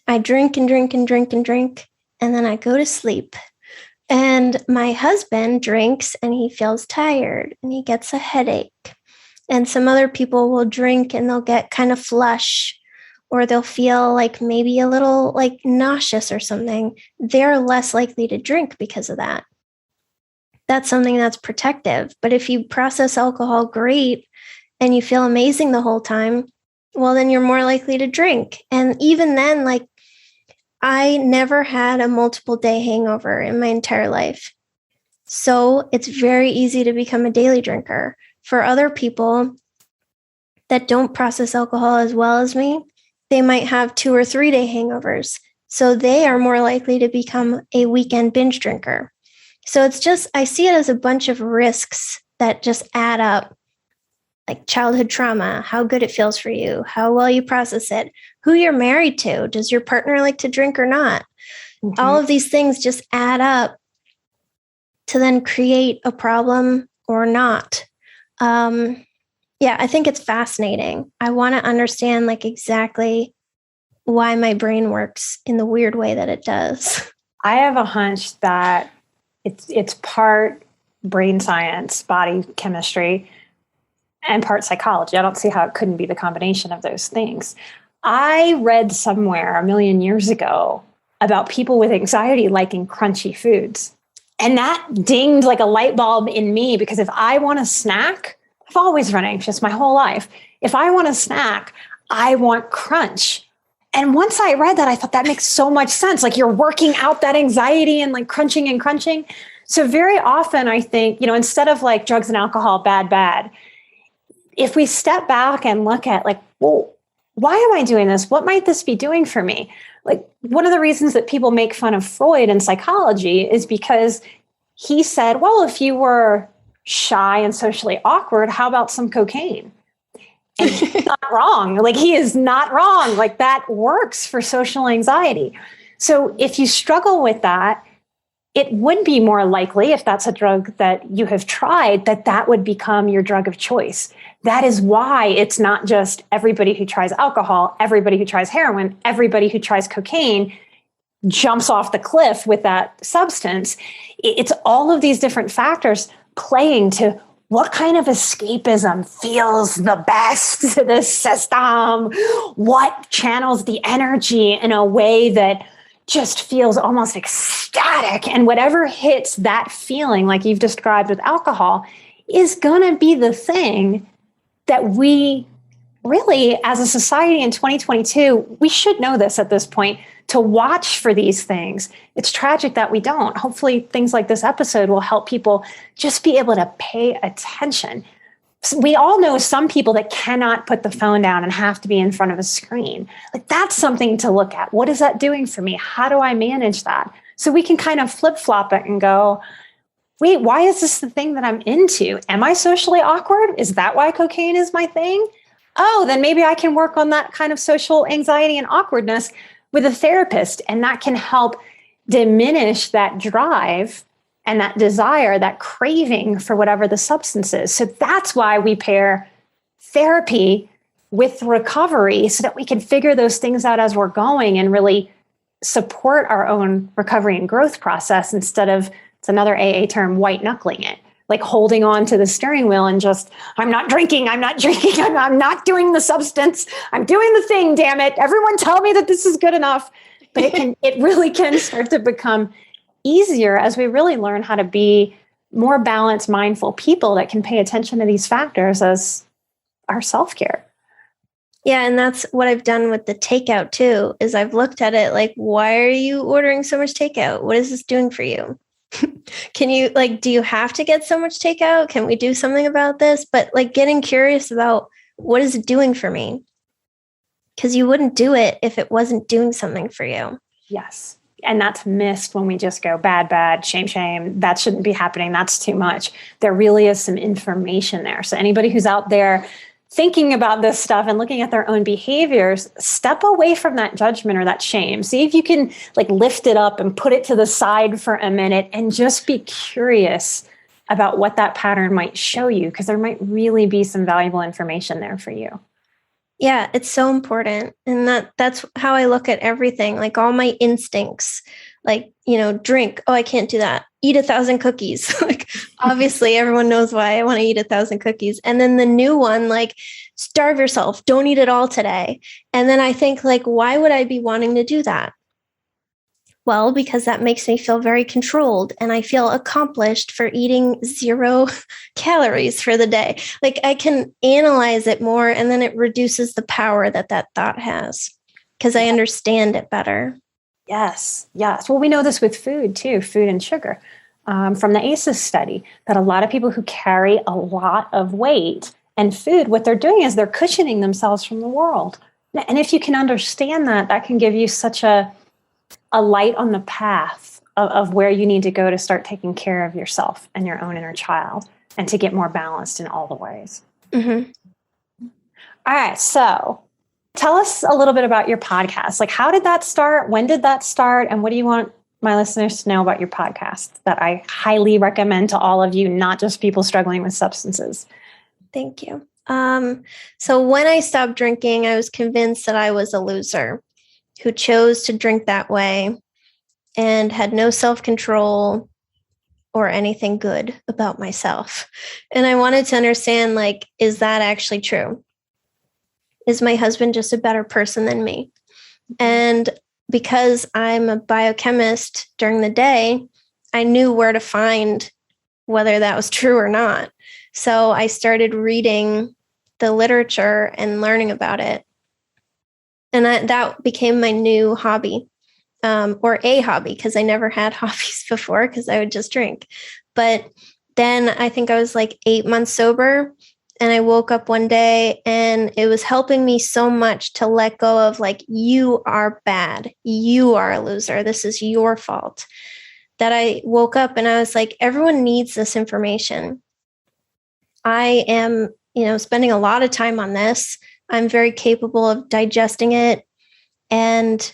Speaker 2: I drink and drink and drink and drink. And then I go to sleep. And my husband drinks and he feels tired and he gets a headache. And some other people will drink and they'll get kind of flush or they'll feel like maybe a little like nauseous or something. They're less likely to drink because of that. That's something that's protective. But if you process alcohol great and you feel amazing the whole time, well, then you're more likely to drink. And even then, like, I never had a multiple day hangover in my entire life. So it's very easy to become a daily drinker. For other people that don't process alcohol as well as me, they might have 2 or 3 day hangovers. So they are more likely to become a weekend binge drinker. So it's just, I see it as a bunch of risks that just add up. Like childhood trauma, how good it feels for you, how well you process it, who you're married to, does your partner like to drink or not? Mm-hmm. All of these things just add up to then create a problem or not. Yeah, I think it's fascinating. I want to understand like exactly why my brain works in the weird way that it does.
Speaker 3: I have a hunch that it's part brain science, body chemistry, and part psychology. I don't see how it couldn't be the combination of those things. I read somewhere a million years ago about people with anxiety liking crunchy foods. And that dinged like a light bulb in me, because if I want a snack, I've always run anxious my whole life. If I want a snack, I want crunch. And once I read that, I thought that makes so much sense. Like, you're working out that anxiety and like crunching and crunching. So very often I think, instead of like drugs and alcohol, bad, if we step back and look at like, well, why am I doing this? What might this be doing for me? Like, one of the reasons that people make fun of Freud in psychology is because he said, well, if you were shy and socially awkward, how about some cocaine? And he's not wrong. Like, he is not wrong. Like, that works for social anxiety. So if you struggle with that, it would be more likely, if that's a drug that you have tried, that would become your drug of choice. That is why it's not just everybody who tries alcohol, everybody who tries heroin, everybody who tries cocaine jumps off the cliff with that substance. It's all of these different factors playing to what kind of escapism feels the best to the system, what channels the energy in a way that just feels almost ecstatic. And whatever hits that feeling, like you've described with alcohol, is going to be the thing that we really, as a society in 2022, we should know this at this point, to watch for these things. It's tragic that we don't. Hopefully things like this episode will help people just be able to pay attention. We all know some people that cannot put the phone down and have to be in front of a screen. Like, that's something to look at. What is that doing for me? How do I manage that? So we can kind of flip-flop it and go, wait, why is this the thing that I'm into? Am I socially awkward? Is that why cocaine is my thing? Oh, then maybe I can work on that kind of social anxiety and awkwardness with a therapist, and that can help diminish that drive and that desire, that craving for whatever the substance is. So that's why we pair therapy with recovery, so that we can figure those things out as we're going and really support our own recovery and growth process, instead of, it's another AA term, white knuckling it, like holding on to the steering wheel and just, I'm not drinking, I'm not doing the substance, I'm doing the thing, damn it. Everyone tell me that this is good enough. But it really can start to become easier as we really learn how to be more balanced, mindful people that can pay attention to these factors as our self-care.
Speaker 2: Yeah, and that's what I've done with the takeout too, is I've looked at it like, why are you ordering so much takeout? What is this doing for you? Can you, like, do you have to get so much takeout? Can we do something about this? But like, getting curious about, what is it doing for me? Because you wouldn't do it if it wasn't doing something for you.
Speaker 3: Yes. And that's missed when we just go bad, shame. That shouldn't be happening. That's too much. There really is some information there. So anybody who's out there thinking about this stuff and looking at their own behaviors, step away from that judgment or that shame. See if you can like lift it up and put it to the side for a minute and just be curious about what that pattern might show you, because there might really be some valuable information there for you.
Speaker 2: Yeah, it's so important. And that's how I look at everything, like all my instincts, like, drink. Oh, I can't do that. Eat 1,000 cookies. Like, obviously everyone knows why I want to eat 1,000 cookies. And then the new one, like, starve yourself. Don't eat it all today. And then I think, like, why would I be wanting to do that? Well, because that makes me feel very controlled, and I feel accomplished for eating 0 calories for the day. Like, I can analyze it more, and then it reduces the power that thought has, because I understand it better.
Speaker 3: Yes. Well, we know this with food too, food and sugar, from the ACEs study, that a lot of people who carry a lot of weight and food, what they're doing is they're cushioning themselves from the world. And if you can understand that, that can give you such a light on the path of where you need to go to start taking care of yourself and your own inner child, and to get more balanced in all the ways.
Speaker 2: Mm-hmm.
Speaker 3: All right. So tell us a little bit about your podcast. Like, how did that start? When did that start? And what do you want my listeners to know about your podcast that I highly recommend to all of you, not just people struggling with substances?
Speaker 2: Thank you. So when I stopped drinking, I was convinced that I was a loser who chose to drink that way and had no self-control or anything good about myself. And I wanted to understand, like, is that actually true? Is my husband just a better person than me? And because I'm a biochemist during the day, I knew where to find whether that was true or not. So I started reading the literature and learning about it. And that became my new hobby, or a hobby, because I never had hobbies before because I would just drink. But then I think I was like 8 months sober, and I woke up one day and it was helping me so much to let go of like, you are bad. You are a loser. This is your fault. That I woke up and I was like, everyone needs this information. I am, spending a lot of time on this. I'm very capable of digesting it. And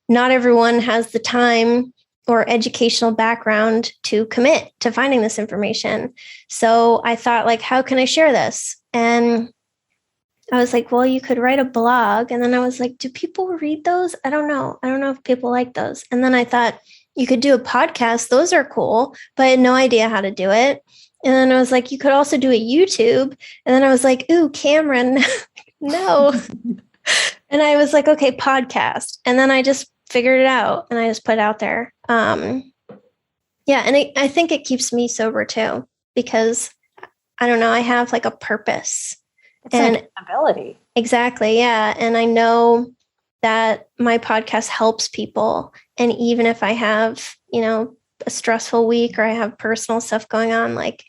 Speaker 2: not everyone has the time or educational background to commit to finding this information. So I thought, like, how can I share this? And I was like, well, you could write a blog. And then I was like, do people read those? I don't know. I don't know if people like those. And then I thought, you could do a podcast. Those are cool, but I had no idea how to do it. And then I was like, you could also do a YouTube. And then I was like, ooh, Cameron, no. And I was like, okay, podcast. And then I just figured it out and I just put it out there. Yeah. And I think it keeps me sober too, because I don't know, I have like a purpose.
Speaker 3: It's an ability.
Speaker 2: Exactly. Yeah. And I know that my podcast helps people. And even if I have, a stressful week or I have personal stuff going on, like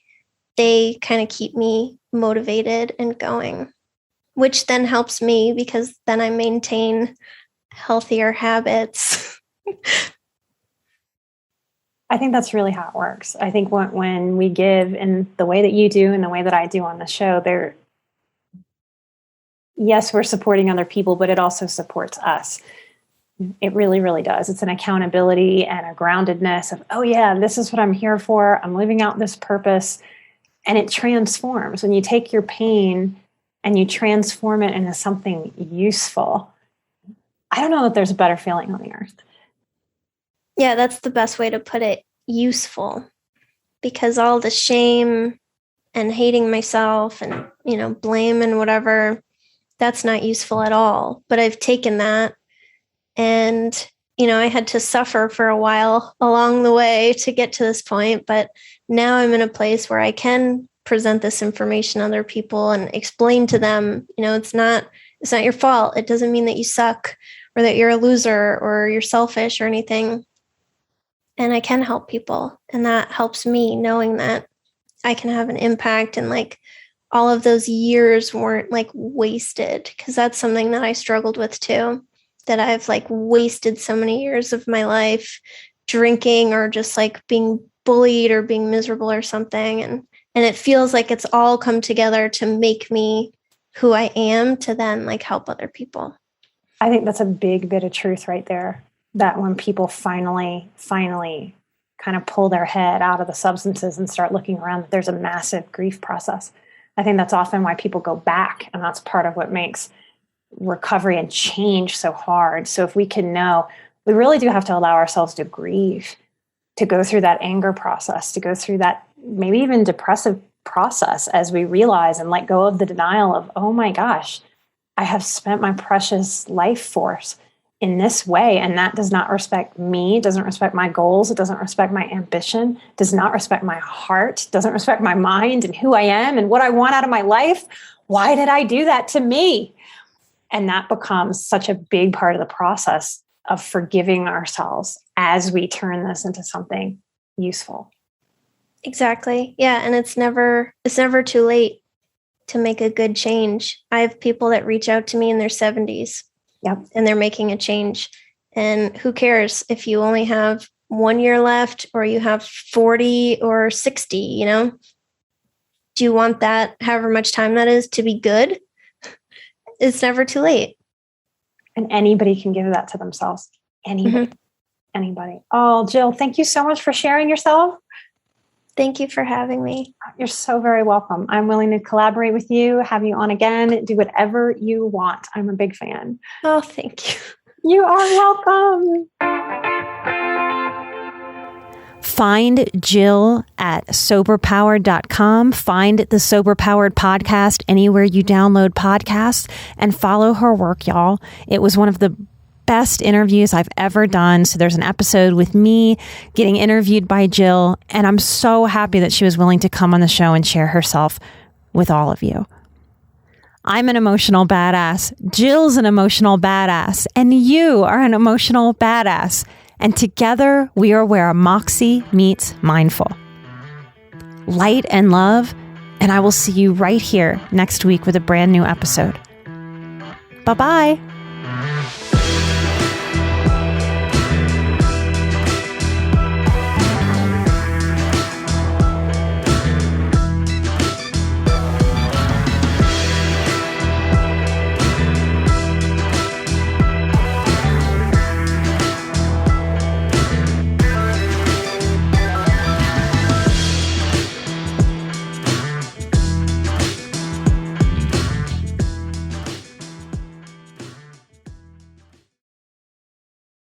Speaker 2: they kind of keep me motivated and going, which then helps me because then I maintain healthier habits.
Speaker 3: I think that's really how it works. I think when we give in the way that you do and the way that I do on the show, yes, we're supporting other people, but it also supports us. It really, really does. It's an accountability and a groundedness of, oh yeah, this is what I'm here for. I'm living out this purpose. And it transforms. When you take your pain and you transform it into something useful, I don't know that there's a better feeling on the earth.
Speaker 2: Yeah, that's the best way to put it, useful. Because all the shame and hating myself and, blame and whatever, that's not useful at all. But I've taken that and, I had to suffer for a while along the way to get to this point. But now I'm in a place where I can present this information to other people and explain to them, it's not your fault. It doesn't mean that you suck or that you're a loser or you're selfish or anything. And I can help people. And that helps me knowing that I can have an impact and like all of those years weren't like wasted, because that's something that I struggled with too, that I've like wasted so many years of my life drinking or just like being bullied or being miserable or something. And it feels like it's all come together to make me who I am to then like help other people.
Speaker 3: I think that's a big bit of truth right there. That when people finally kind of pull their head out of the substances and start looking around, that there's a massive grief process. I think that's often why people go back. And that's part of what makes recovery and change so hard. So if we can know, we really do have to allow ourselves to grieve, to go through that anger process, to go through that maybe even depressive process as we realize and let go of the denial of, oh my gosh, I have spent my precious life force in this way, and that does not respect me, doesn't respect my goals, it doesn't respect my ambition, does not respect my heart, doesn't respect my mind and who I am and what I want out of my life. Why did I do that to me? And that becomes such a big part of the process of forgiving ourselves as we turn this into something useful.
Speaker 2: Exactly. Yeah. And it's never too late to make a good change. I have people that reach out to me in their 70s.
Speaker 3: Yep.
Speaker 2: And they're making a change. And who cares if you only have 1 year left or you have 40 or 60, Do you want that, however much time that is, to be good? It's never too late.
Speaker 3: And anybody can give that to themselves. Anybody. Mm-hmm. Anybody. Oh, Jill, thank you so much for sharing yourself.
Speaker 2: Thank you for having me.
Speaker 3: You're so very welcome. I'm willing to collaborate with you, have you on again, do whatever you want. I'm a big fan.
Speaker 2: Oh, thank you.
Speaker 3: You are welcome.
Speaker 1: Find Jill at soberpowered.com. Find the Sober Powered podcast anywhere you download podcasts and follow her work, y'all. It was one of the best interviews I've ever done. So there's an episode with me getting interviewed by Jill, and I'm so happy that she was willing to come on the show and share herself with all of you. I'm an emotional badass. Jill's an emotional badass. And you are an emotional badass. And together we are where Moxie meets mindful. Light and love. And I will see you right here next week with a brand new episode. Bye-bye.